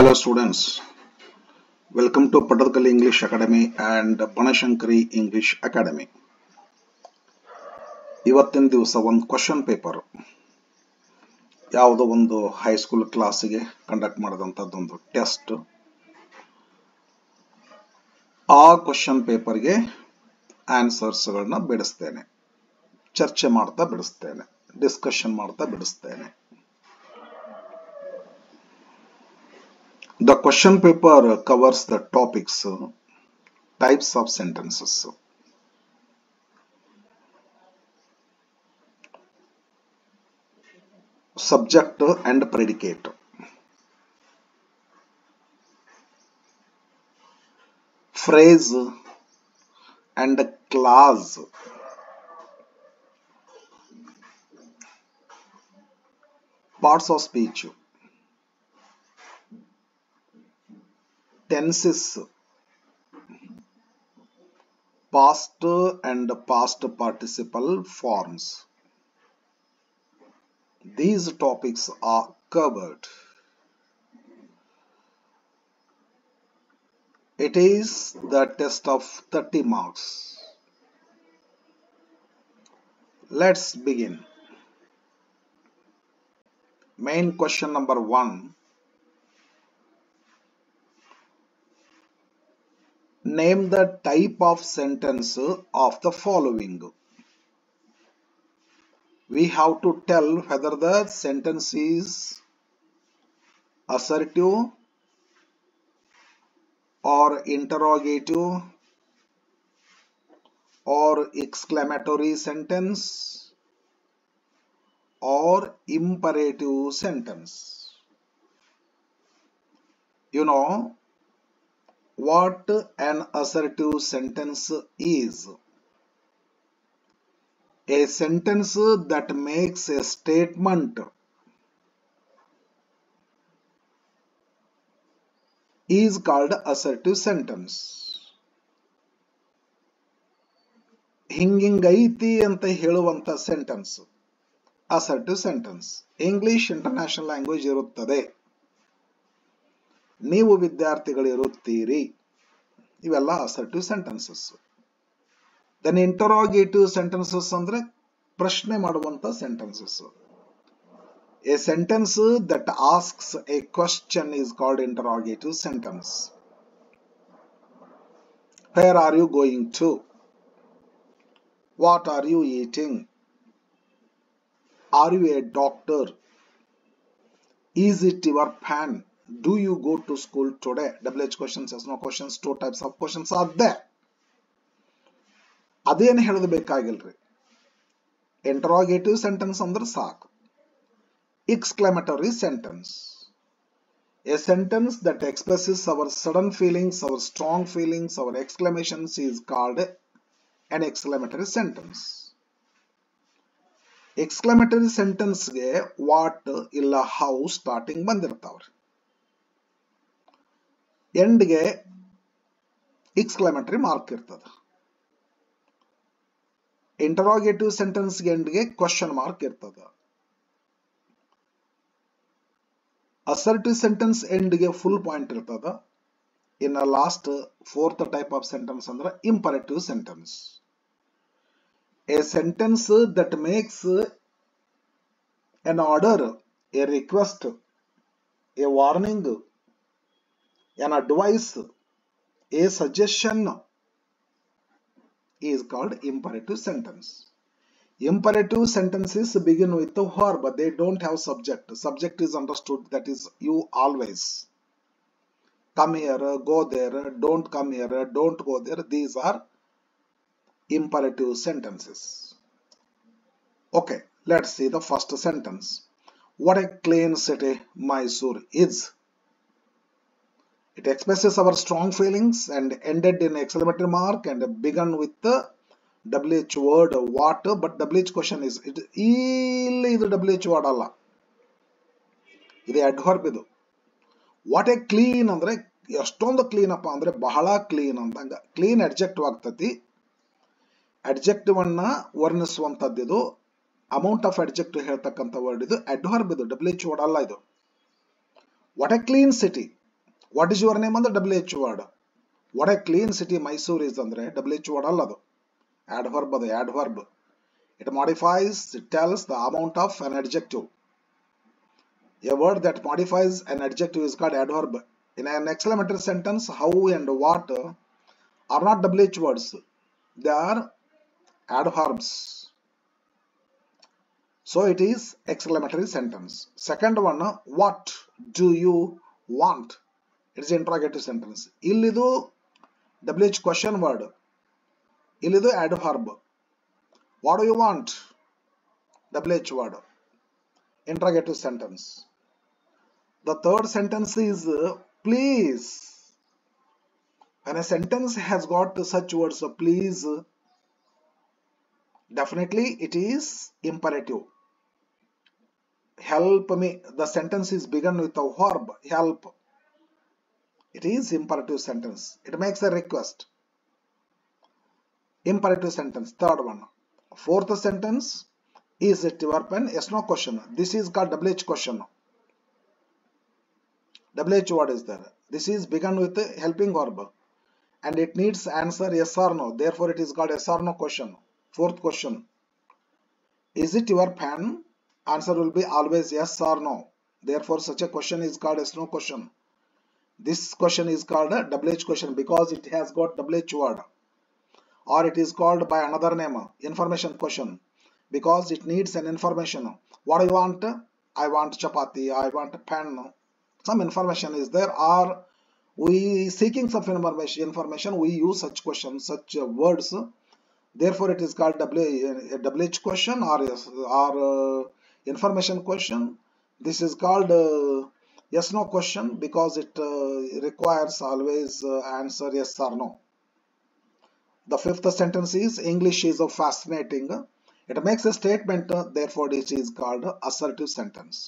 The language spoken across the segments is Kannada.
Hello students, welcome to Pattathkalli English Academy and Banashankari English Academy. ಇವತ್ತಿನ ದಿವಸ ಒಂದು ಕ್ವೆಶ್ಚನ್ ಪೇಪರ್ ಯಾವುದೋ ಒಂದು ಹೈಸ್ಕೂಲ್ ಕ್ಲಾಸಿಗೆ ಕಂಡಕ್ಟ್ ಮಾಡಿದಂಥದ್ದೊಂದು ಟೆಸ್ಟ್. ಆ ಕ್ವೆಶ್ಚನ್ ಪೇಪರ್ಗೆ ಆನ್ಸರ್ಸ್ಗಳನ್ನ ಬಿಡಿಸ್ತೇನೆ, ಚರ್ಚೆ ಮಾಡ್ತಾ ಬಿಡಿಸ್ತೇನೆ, ಡಿಸ್ಕಷನ್ ಮಾಡ್ತಾ ಬಿಡಿಸ್ತೇನೆ. The question paper covers the topics, types of sentences, subject and predicate, phrase and clause, parts of speech, tenses, past and past participle forms. These topics are covered. It is the test of 30 marks. Let's begin. Main question number 1. Name the type of sentence of the following. We have to tell whether the sentence is assertive or interrogative or exclamatory sentence or imperative sentence. You know what an assertive sentence is? A sentence that makes a statement is called assertive sentence. ಹಿಂಗಿಂಗೈತಿ ಅಂತ ಹೇಳುವಂತ sentence assertive sentence. English international language ಇರುತ್ತದೆ, ನೀವು ವಿದ್ಯಾರ್ಥಿಗಳು ಇರುತ್ತೀರಿ, ಇವೆಲ್ಲ assertive sentences. Then interrogative sentences ಅಂದ್ರೆ ಪ್ರಶ್ನೆ ಮಾಡುವಂತ sentences. A sentence that asks a question is called interrogative sentence. Where are you going to? What are you eating? Are you a doctor? Is it your pen? Do you go to school today? WH questions, yes no questions, two types of questions are there. ಅದೇನು ಹೇಳೋದು ಬೇಕಾಗಿಲ್ರಿ. ಇಂಟರೋಗೇಟಿವ್ ಸೆಂಟೆನ್ಸ್ ಅಂದ್ರೆ ಸಾಕು. Exclamatory sentence. A sentence that expresses our sudden feelings, our strong feelings, our exclamations is called an exclamatory sentence. Exclamatory sentence ಗೆ what ಇಲ್ಲ how starting ಬಂದಿರ್ತಾವ್ರಿ. ಎಂಡ್ ಗೆ exclamatory ಮಾರ್ಕ್ ಇರ್ತದ. ಇಂಟರೋಗೇಟಿವ್ ಸೆಂಟೆನ್ಸ್ ಗೆ ಎಂಡ್ ಗೆ ಕ್ವೆಶ್ಚನ್ ಮಾರ್ಕ್ ಇರ್ತದ. Assertive sentence end ಗೆ full point ಇರ್ತದ. In a last fourth type of sentence ಅಂದ್ರೆ imperative sentence. A sentence that makes an order, a request, a warning, an advice, a suggestion is called imperative sentence. Imperative sentences begin with the verb, they don't have subject. Subject is understood, that is you always. Come here, go there, don't come here, don't go there. These are imperative sentences. Okay, let's see the first sentence. What a clean city Mysore is. It expresses our strong feelings and ended in exclamatory mark and began with the WH word what, but WH question is ಇಲ್ಲಿ ಇದು WH word ಅಲ್ಲ, ಇದು adverb. ಇದು ವಾಟ್ ಎ ಕ್ಲೀನ್ ಅಂದ್ರೆ ಎಷ್ಟೊಂದು ಕ್ಲೀನ್ ಅಪ್ಪ ಅಂದ್ರೆ ಬಹಳ ಕ್ಲೀನ್ ಅಂತಂಗ. ಕ್ಲೀನ್ ಅಡ್ಜೆಕ್ಟಿವ್ ಆಗ್ತತಿ. ಅಡ್ಜೆಕ್ಟಿವ್ ಅನ್ನ ವರ್ಣಿಸುವಂತದ್ದು ಇದು. ಅಮೌಂಟ್ ಆಫ್ ಅಡ್ಜೆಕ್ಟಿವ್ ಹೇಳ್ತಕ್ಕಂಥ ವರ್ಡ್ ಇದು. adverb ಇದು, WH word ಅಲ್ಲ ಇದು. What A clean city. What is your name ಅಂದ್ರೆ WH word. What A clean city Mysuru is ಅಂದ್ರೆ WH ವರ್ಡ್ ಅಲ್ಲ, ಅದು adverb, ಅದು adverb. It modifies, it tells the amount of an adjective. A word that modifies an adjective is called adverb. In an exclamatory sentence, how and what are not WH words, they are adverbs. So it is exclamatory sentence. Second one, what do you want? It is interrogative sentence. Illidu WH question word, illidu adverb. What do you want? WH word, interrogative sentence. The third sentence is please. When a sentence has got such words, please, definitely it is imperative. Help me. The sentence is begun with a verb, help. It is imperative sentence. It makes a request. Imperative sentence. Third one. Fourth sentence is it your pen? Yes, no question. This is called WH question. WH word is there. This is begun with a helping verb and it needs answer yes or no. Therefore, it is called yes or no question. Fourth question. Is it your pen? Answer will be always yes or no. Therefore, such a question is called yes no question. This question is called a WH question because it has got WH word, or it is called by another name information question because it needs an information. What do you want? I want chapati, I want a pen. Some information is there, or we seeking some information, we use such questions, such words. Therefore, it is called WH question or information question. This is called yes no question because it requires always answer yes or no. The fifth sentence is English is fascinating. It makes a statement, therefore it is called assertive sentence.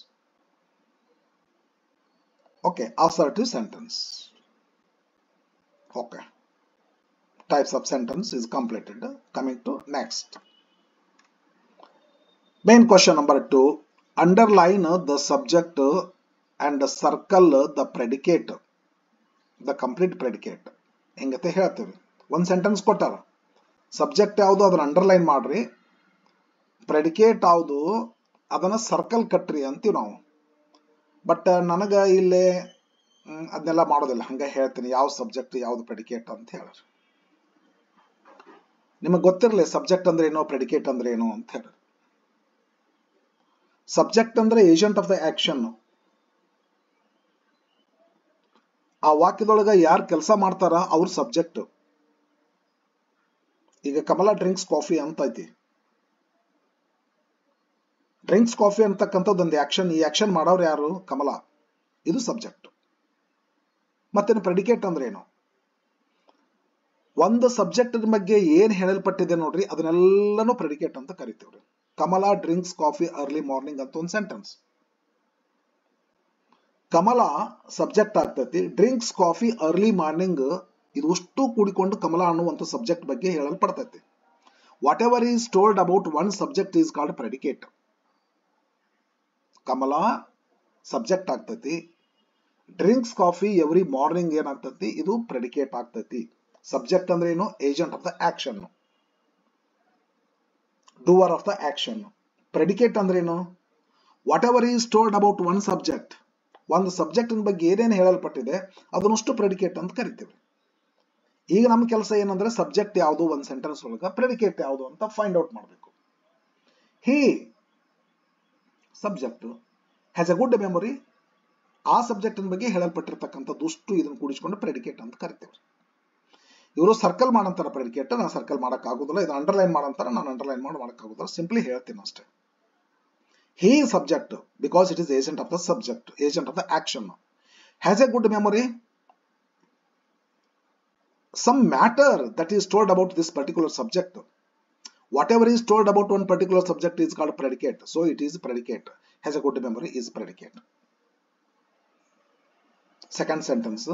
Okay, assertive sentence. Okay, types of sentence is completed. Coming to next. Main question number 2. Underline the subject and circle the predicate, the complete predicate. ಹೆಂಗತೆ ಹೇಳ್ತೀವಿ. ಒಂದು ಸೆಂಟೆನ್ಸ್ ಕೊಟ್ಟಾರ, ಸಬ್ಜೆಕ್ಟ್ ಯಾವುದು ಅದನ್ನ ಅಂಡರ್ಲೈನ್ ಮಾಡ್ರಿ, ಪ್ರೆಡಿಕೇಟ್ ಯಾವುದು ಅದನ್ನ ಸರ್ಕಲ್ ಕಟ್ರಿ ಅಂತೀವಿ ನಾವು. ಬಟ್ ನನಗೆ ಇಲ್ಲಿ ಅದನ್ನೆಲ್ಲ ಮಾಡೋದಿಲ್ಲ, ಹಂಗೆ ಹೇಳ್ತೀನಿ ಯಾವ ಸಬ್ಜೆಕ್ಟ್ ಯಾವ್ದು ಪ್ರೆಡಿಕೇಟ್ ಅಂತ ಹೇಳ್ರಿ. ನಿಮಗೆ ಗೊತ್ತಿರಲಿ ಸಬ್ಜೆಕ್ಟ್ ಅಂದ್ರೆ ಏನೋ ಪ್ರೆಡಿಕೇಟ್ ಅಂದ್ರೆ ಏನು ಅಂತ ಹೇಳಿ. ಸಬ್ಜೆಕ್ಟ್ ಅಂದ್ರೆ ಏಜೆಂಟ್ ಆಫ್ ದ ಆಕ್ಷನ್. ಆ ವಾಕ್ಯದೊಳಗ ಯಾರು ಕೆಲಸ ಮಾಡ್ತಾರ ಅವ್ರ ಸಬ್ಜೆಕ್ಟ್. ಈಗ ಕಮಲಾ ಡ್ರಿಂಕ್ಸ್ ಕಾಫಿ ಅಂತ ಐತಿ. ಡ್ರಿಂಕ್ಸ್ ಕಾಫಿ ಅಂತಕ್ಕಂಥದ್ದು ಒಂದು ಆಕ್ಷನ್. ಈ ಆಕ್ಷನ್ ಮಾಡೋರು ಯಾರು? ಕಮಲಾ. ಇದು ಸಬ್ಜೆಕ್ಟ್. ಮತ್ತೇನು ಪ್ರೆಡಿಕೇಟ್ ಅಂದ್ರೆ ಏನು? ಒಂದು ಸಬ್ಜೆಕ್ಟ್ ಬಗ್ಗೆ ಏನ್ ಹೇಳಲ್ಪಟ್ಟಿದೆ ನೋಡ್ರಿ, ಅದನ್ನೆಲ್ಲನೂ ಪ್ರೆಡಿಕೇಟ್ ಅಂತ ಕರಿತೀವ್ರಿ. Kamala drinks coffee early morning ಅಂತ ಒಂದು ಸೆಂಟೆನ್ಸ್. ಕಮಲಾ ಸಬ್ಜೆಕ್ಟ್ ಆಗ್ತೈತಿ, ಡ್ರಿಂಕ್ಸ್ ಕಾಫಿ ಅರ್ಲಿ ಮಾರ್ನಿಂಗ್ ಇದು ಅಷ್ಟು ಕೂಡಿಕೊಂಡು ಕಮಲಾ ಅನ್ನುವಂಥ ಸಬ್ಜೆಕ್ಟ್ ಬಗ್ಗೆ ಹೇಳಲ್ಪಡ್ತೈತಿ. Whatever is told about one subject is called predicate. Kamala subject ಆಗ್ತೈತಿ, ಡ್ರಿಂಕ್ಸ್ ಕಾಫಿ ಎವ್ರಿ ಮಾರ್ನಿಂಗ್ ಏನಾಗ್ತೈತಿ, ಇದು ಪ್ರೆಡಿಕೇಟ್ ಆಗ್ತೈತಿ. ಸಬ್ಜೆಕ್ಟ್ ಅಂದ್ರೆ ಏನು? Agent of the action, doer of the action. Predicate ಅಂದ್ರೆ ಏನು? Whatever is told about one subject, ಒಂದು ಸಬ್ಜೆಕ್ಟ್ ಬಗ್ಗೆ ಏನೇನು ಹೇಳಲ್ಪಟ್ಟಿದೆ ಅದನ್ನಷ್ಟು ಪ್ರೆಡಿಕೇಟ್ ಅಂತ ಕರಿತೀವಿ. ಈಗ ನಮ್ಮ ಕೆಲಸ ಏನಂದ್ರೆ ಸಬ್ಜೆಕ್ಟ್ ಯಾವುದು ಒಂದು ಸೆಂಟೆನ್ಸ್ ಒಳಗ, ಪ್ರೆಡಿಕೇಟ್ ಯಾವುದು ಅಂತ ಫೈಂಡ್ ಔಟ್ ಮಾಡಬೇಕು. He subject has a good memory. ಆ ಸಬ್ಜೆಕ್ಟ್ ಬಗ್ಗೆ ಹೇಳಲ್ಪಟ್ಟಿರ್ತಕ್ಕಂಥದ್ದು ಅಷ್ಟು ಇದನ್ನು ಕೂಡಿಸಿಕೊಂಡು ಪ್ರೆಡಿಕೇಟ್ ಅಂತ ಕರಿತೇವೆ. ಇವರು ಸರ್ಕಲ್ ಮಾಡಂತಾರ ಪ್ರೆಡಿಕೇಟ್, ನಾನು ಸರ್ಕಲ್ ಮಾಡಕ್ ಆಗುದಿಲ್ಲ. ಇದು ಅಂಡರ್ಲೈನ್ ಮಾಡಂತಾರ, ನಾನು ಅಂಡರ್ಲೈನ್ ಮಾಡಕ್ ಆಗುದಿಲ್ಲ. ಸಿಂಪ್ಲಿ ಹೇಳ್ತೀನಿ ಅಷ್ಟೇ. He subject because it is agent of the subject, agent of the action. Has a good memory. Some matter that is told about this particular subject. Whatever is told about one particular subject is called predicate. So it is predicate. Has a good memory is predicate. Second sentence.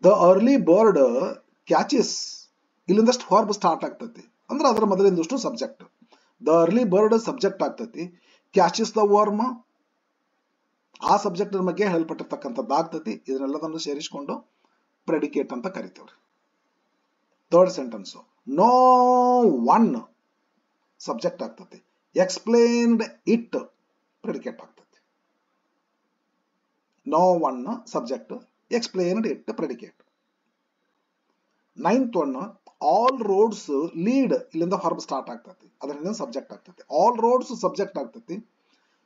The early bird catches. ಇಲ್ಲಿಂದಷ್ಟು verb ಸ್ಟಾರ್ಟ್ ಆಗ್ತೈತಿ ಅಂದ್ರೆ ಅದರ ಮೊದಲಿಂದಷ್ಟು subject. The early bird subject ಆಗ್ತೈತಿ. Catches the worm, ಆ ಸಬ್ಜೆಕ್ಟ್ ಬಗ್ಗೆ ಹೇಳಲ್ಪಟ್ಟಿರ್ತಕ್ಕಂಥದ್ದಾಗ್ತತಿ. ಇದನ್ನೆಲ್ಲದನ್ನು ಸೇರಿಸಿಕೊಂಡು ಪ್ರೆಡಿಕೇಟ್ ಅಂತ ಕರಿತೀವ್ರಿ. Third sentence, no one subject ಆಗ್ತತಿ. ಎಕ್ಸ್ಪ್ಲೇನ್ಡ್ ಇಟ್ ಪ್ರೆಡಿಕೇಟ್ ಆಗ್ತತಿ. No one subject, explained it predicate. Ninth one, all roads lead, ಇಲ್ಲಿಂದ ವರ್ಬ್ ಸ್ಟಾರ್ಟ್ ಆಗ್ತತಿ, ಅದರಿಂದ ಸಬ್ಜೆಕ್ಟ್ ಆಗ್ತತಿ. ಆಲ್ ರೋಡ್ಸ್ ಸಬ್ಜೆಕ್ಟ್ ಆಗ್ತತಿ.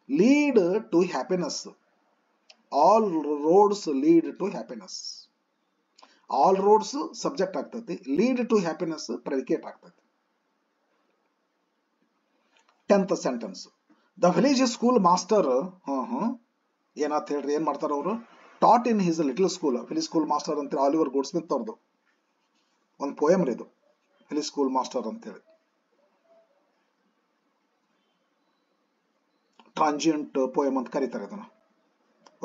Lead to happiness, all roads lead to happiness. All roads subject ಆಗ್ತತಿ. ಲೀಡ್ ಟು ಹ್ಯಾಪಿನೆಸ್ ಪ್ರೆಡಿಕೇಟ್ ಆಗ್ತತಿ. 10th sentence, the village school master, ಏನಾತ್ ಹೇಳ್ರಿ, ಏನ್ ಮಾಡ್ತಾರ ಅವರು, taught in his little school. Village school master ಅಂತ ಆಲಿವರ್ ಗೋಲ್ಡ್ಸ್ಮಿತ್ ಅವ್ರದ್ದು ಒಂದು ಪೋಯಮ್ ರೀ ಇದು, ವಿಲೇಜ್ ಸ್ಕೂಲ್ ಮಾಸ್ಟರ್ ಅಂತೇಳಿ. ಟ್ರಾನ್ಸಿಯಂಟ್ ಪೋಯಮ್ ಅಂತ ಕರೀತಾರೆ ಅದನ್ನ.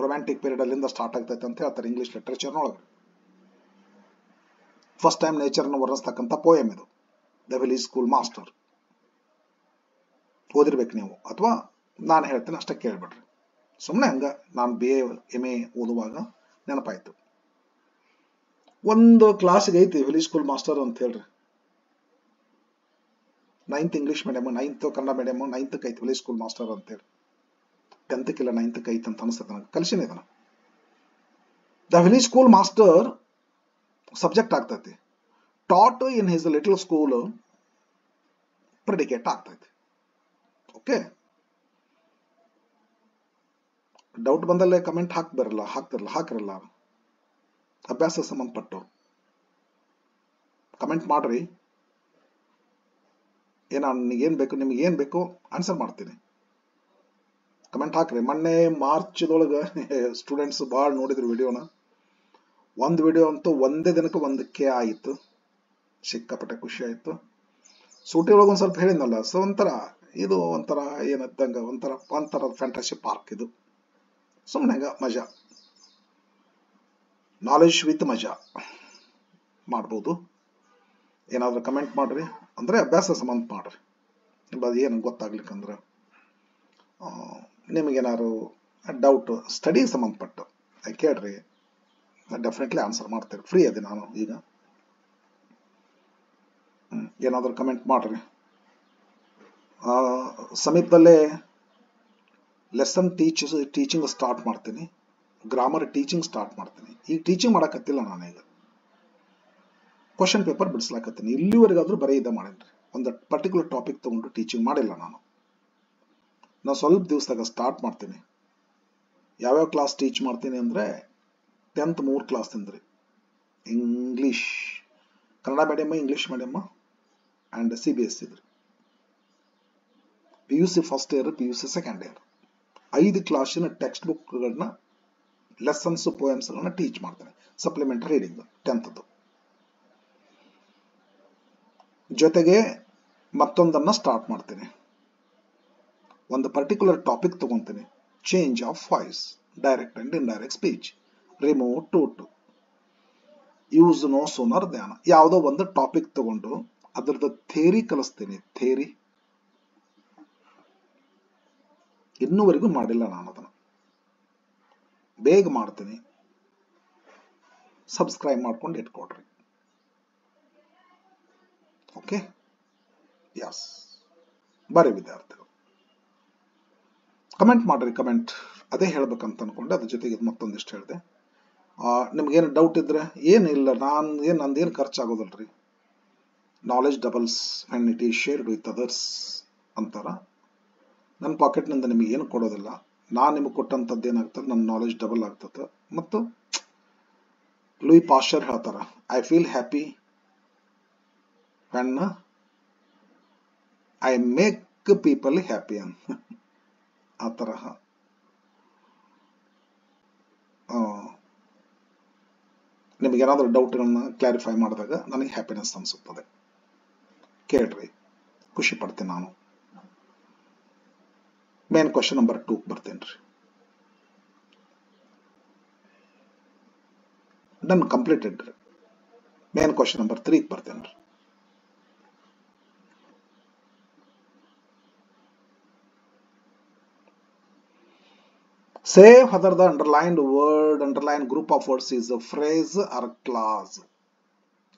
ರೊಮ್ಯಾಂಟಿಕ್ ಪೀರಿಯಡ್ ಅಲ್ಲಿಂದ ಸ್ಟಾರ್ಟ್ ಆಗ್ತೈತೆ ಅಂತ ಹೇಳ್ತಾರೆ ಇಂಗ್ಲಿಷ್ ಲಿಟರೇಚರ್ನೊಳಗೆ. ಫಸ್ಟ್ ಟೈಮ್ ನೇಚರ್ನ ವರ್ಣಿಸ್ತಕ್ಕಂಥ ಪೋಯಮ್ ಇದು, ದ ವಿಲೇಜ್ ಸ್ಕೂಲ್ ಮಾಸ್ಟರ್. ಓದಿರ್ಬೇಕು ನೀವು, ಅಥವಾ ನಾನು ಹೇಳ್ತೇನೆ ಅಷ್ಟೇ ಕೇಳ್ಬಿಡ್ರಿ. ಸುಮ್ಮನೆ ಹಂಗ ನಾನು BA MA ಓದುವಾಗ ನೆನಪಾಯ್ತು. ಒಂದು ಕ್ಲಾಸ್ಗೆ ಐತಿ ವಿಲೇಜ್ ಸ್ಕೂಲ್ ಮಾಸ್ಟರ್ ಅಂತ ಹೇಳ್ರಿ. 9th English medium, 9th Kannada medium, 9th ಐತಿ ವಿಲೇಜ್ ಸ್ಕೂಲ್ ಮಾಸ್ಟರ್ ಅಂತೇಳಿ. 10th ಇಲ್ಲ 9th ಐತಿ ಅಂತ ಅನಿಸ್ತದೆ ನನಗೆ. ಕಲಿಸಿನಿ ಇದನ್ನ. The village school master subject ಆಗ್ತೈತಿ. Taught in his little school predicate ಆಗ್ತೈತಿ. ಓಕೆ, ಡೌಟ್ ಬಂದಲ್ಲೇ ಕಮೆಂಟ್ ಹಾಕಿರಲ್ಲ. ಅಭ್ಯಾಸ ಸಂಬಂಧಪಟ್ಟು ಕಮೆಂಟ್ ಮಾಡ್ರಿ. ನನಗೇನ್ ಬೇಕು, ನಿಮ್ಗೆ ಏನ್ ಬೇಕು ಆನ್ಸರ್ ಮಾಡ್ತೀನಿ. ಕಮೆಂಟ್ ಹಾಕ್ರಿ. ಮೊನ್ನೆ ಮಾರ್ಚ್ದೊಳಗೆ ಸ್ಟೂಡೆಂಟ್ಸ್ ಭಾಳ ನೋಡಿದ್ರು ವಿಡಿಯೋನ. ಒಂದು ವಿಡಿಯೋ ಅಂತೂ ಒಂದೇ ದಿನಕ್ಕೆ 1K ಆಯಿತು. ಸಿಕ್ಕಾಪಟ್ಟೆ ಖುಷಿ ಆಯಿತು. ಸೂಟಿ ಒಳಗೆ ಒಂದು ಸ್ವಲ್ಪ ಹೇಳಿದ್ನಲ್ಲ, ಸೊ ಇದು ಒಂಥರ ಏನಂತಂಗ ಒಂಥರ ಫ್ಯಾಂಟಸಿ ಪಾರ್ಕ್ ಇದು. ಸುಮ್ಮನೆ ಮಜಾ, ನಾಲೆಜ್ ವಿತ್ ಮಜಾ ಮಾಡ್ಬೋದು. ಏನಾದರೂ ಕಮೆಂಟ್ ಮಾಡ್ರಿ, ಅಂದರೆ ಅಭ್ಯಾಸ ಸಂಬಂಧ ಮಾಡ್ರಿ. ಅದು ಏನು ಗೊತ್ತಾಗ್ಲಿಕ್ಕಂದ್ರೆ ನಿಮಗೇನಾದ್ರು ಡೌಟ್ ಸ್ಟಡಿಗೆ ಸಂಬಂಧಪಟ್ಟು ಕೇಳ್ರಿ, ಡೆಫಿನೆಟ್ಲಿ ಆನ್ಸರ್ ಮಾಡ್ತೇವೆ. ಫ್ರೀ ಅದೇ ನಾನು ಈಗ. ಏನಾದರೂ ಕಮೆಂಟ್ ಮಾಡ್ರಿ. ಸಮೀಪದಲ್ಲೇ ಲೆಸನ್ ಟೀಚಿಂಗ್ ಸ್ಟಾರ್ಟ್ ಮಾಡ್ತೀನಿ. ಗ್ರಾಮರ್ ಟೀಚಿಂಗ್ ಸ್ಟಾರ್ಟ್ ಮಾಡ್ತೀನಿ. ಈಗ ಟೀಚಿಂಗ್ ಮಾಡಕತ್ತಿಲ್ಲ ನಾನೀಗ, ಕ್ವಶನ್ ಪೇಪರ್ ಬಿಡಿಸ್ಲಾಕತ್ತೀನಿ. ಇಲ್ಲಿವರೆಗಾದ್ರೂ ಬರೀ ಇದ ಮಾಡೇನ್ರಿ. ಒಂದು ಪರ್ಟಿಕ್ಯುಲರ್ ಟಾಪಿಕ್ ತಗೊಂಡು ಟೀಚಿಂಗ್ ಮಾಡಿಲ್ಲ ನಾನು ಸ್ವಲ್ಪ ದಿವಸದಾಗ ಸ್ಟಾರ್ಟ್ ಮಾಡ್ತೀನಿ. ಯಾವ್ಯಾವ ಕ್ಲಾಸ್ ಟೀಚ್ ಮಾಡ್ತೀನಿ ಅಂದರೆ 10th 3 ಕ್ಲಾಸ್ ತಿಂದ್ರಿ. English, Kannada medium, English medium and CBSE ಇದ್ರಿ. PUC first year, PUC second year 5 ಕ್ಲಾಸಿನ ಟೆಕ್ಸ್ಟ್ ಬುಕ್ಗಳನ್ನ, ಲೆಸನ್ಸ್, ಪೋಯಮ್ಸ್ಗಳನ್ನ ಟೀಚ್ ಮಾಡ್ತೇನೆ. Supplementary reading 10th. ಜೊತೆಗೆ ಮತ್ತೊಂದನ್ನು ಸ್ಟಾರ್ಟ್ ಮಾಡ್ತೀನಿ. ಒಂದು ಪರ್ಟಿಕ್ಯುಲರ್ ಟಾಪಿಕ್ ತಗೊಂತೀನಿ. Change of voice, direct and indirect speech, remove too, use no sooner than. ಯಾವುದೋ ಒಂದು ಟಾಪಿಕ್ ತಗೊಂಡು ಅದರದ್ದು ಥೇರಿ ಕಲಿಸ್ತೀನಿ. ಥೇರಿ ಇನ್ನೂವರೆಗೂ ಮಾಡಿಲ್ಲ ನಾನು. ಅದನ್ನು ಬೇಗ ಮಾಡ್ತೀನಿ. ಸಬ್ಸ್ಕ್ರೈಬ್ ಮಾಡ್ಕೊಂಡು ಇಟ್ಕೊಡ್ರಿ. Okay, Yes. ಬರೀ ವಿದ್ಯಾರ್ಥಿಗಳು ಕಮೆಂಟ್ ಮಾಡ್ರಿ. ಕಮೆಂಟ್ ಅದೇ ಹೇಳ್ಬೇಕಂತ ಅನ್ಕೊಂಡೆ, ಅದ್ರ ಜೊತೆಗೆ ಮತ್ತೊಂದಿಷ್ಟು ಹೇಳಿದೆ. ನಿಮ್ಗೇನು ಡೌಟ್ ಇದ್ರೆ ಏನಿಲ್ಲ, ನಂದೇನು ಖರ್ಚಾಗೋದಿಲ್ರಿ. Knowledge doubles when it is shared with others ಅಂತಾರ. ನನ್ನ ಪಾಕೆಟ್ನಿಂದ ನಿಮಗೆ ಏನು ಕೊಡೋದಿಲ್ಲ. ನಾನು ನಿಮಗೆ ಕೊಟ್ಟಂಥದ್ದು ಏನಾಗ್ತದೆ, ನನ್ನ ನಾಲೆಜ್ ಡಬಲ್ ಆಗ್ತದೆ. ಮತ್ತು ಲೂಯಿ ಪಾಶ್ಚರ್ ಹೇಳ್ತಾರ, I feel happy when I make people happy ಅಂತ. ಆ ತರಹ ನಿಮಗೇನಾದರೂ ಡೌಟ್ಗಳನ್ನ ಕ್ಲಾರಿಫೈ ಮಾಡಿದಾಗ ನನಗೆ ಹ್ಯಾಪಿನೆಸ್ ಅನಿಸುತ್ತದೆ. ಕೇಳ್ರಿ, ಖುಷಿ ಪಡ್ತೀನಿ ನಾನು. ಮೇನ್ ಕ್ವಶನ್ ನಂಬರ್ 2 ಬರ್ತೇನೆ ರೀ. ಡನ್, ಕಂಪ್ಲೀಟೆಡ್ ರೀ. ಮೇನ್ ಕ್ವಶನ್ ನಂಬರ್ 3 ಬರ್ತೇನೆ ರೀ. Say whether the underlined word, underlined group of words is a phrase or a clause.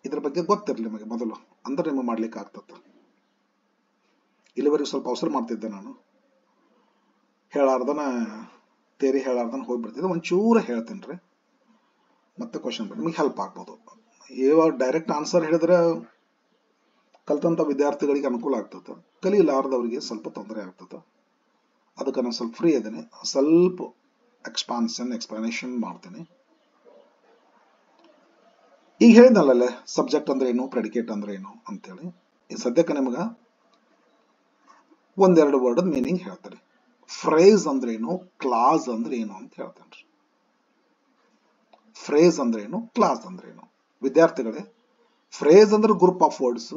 ಇದ್ರ ಬಗ್ಗೆ ಗೊತ್ತಿರಲಿ ನಿಮಗೆ ಮೊದಲು, ಅಂದ್ರೆ ನಿಮಗೆ ಮಾಡ್ಲಿಕ್ಕೆ ಆಗ್ತದೆ. ಇಲ್ಲಿವರೆಗೆ ಸ್ವಲ್ಪ ಅವಸರ ಮಾಡ್ತಿದ್ದೆ ನಾನು, ಹೇಳಾರ್ದನ ತೇರಿ ಹೇಳಾರ್ದನ ಹೋಗ್ಬಿಡ್ತಿದ್ದೆ. ಒಂಚೂರ ಹೇಳ್ತೇನೆ ರೀ, ಮತ್ತೆ ಕ್ವಶನ್ ನಿಮಗೆ ಹೆಲ್ಪ್ ಆಗ್ಬೋದು. ಇವಾಗ ಡೈರೆಕ್ಟ್ ಆನ್ಸರ್ ಹೇಳಿದ್ರೆ ಕಲ್ತಂತ ವಿದ್ಯಾರ್ಥಿಗಳಿಗೆ ಅನುಕೂಲ ಆಗ್ತದೆ, ಕಲಿಲಾರ್ದವ್ರಿಗೆ ಸ್ವಲ್ಪ ತೊಂದರೆ ಆಗ್ತದೆ. ಅದಕ್ಕೆ ನಾನು ಸ್ವಲ್ಪ ಫ್ರೀ ಇದ್ದೇನೆ, ಸ್ವಲ್ಪ ಎಕ್ಸ್ಪ್ಲನೇಷನ್ ಮಾಡ್ತೇನೆ. ಈಗ ಹೇಳಿದ್ನಲ್ಲೇ ಸಬ್ಜೆಕ್ಟ್ ಅಂದ್ರೆ ಏನು, ಪ್ರೆಡಿಕೇಟ್ ಅಂದ್ರೆ ಏನು ಅಂತೇಳಿ. ಈ ಸದ್ಯಕ್ಕೆ ನಿಮ್ಗೆ ಒಂದೆರಡು ವರ್ಡ್ ಮೀನಿಂಗ್ ಹೇಳ್ತಾರೆ. ಫ್ರೇಸ್ ಅಂದ್ರೆ ಏನು, ಕ್ಲಾಸ್ ಅಂದ್ರೆ ಏನು ಅಂತ ಹೇಳ್ತೇನೆ. ಫ್ರೇಸ್ ಅಂದ್ರೆ ಏನು, ಕ್ಲಾಸ್ ಅಂದ್ರೆ ಏನು? ವಿದ್ಯಾರ್ಥಿಗಳೇ, ಫ್ರೇಸ್ ಅಂದ್ರೆ ಗ್ರೂಪ್ ಆಫ್ ವರ್ಡ್ಸ್,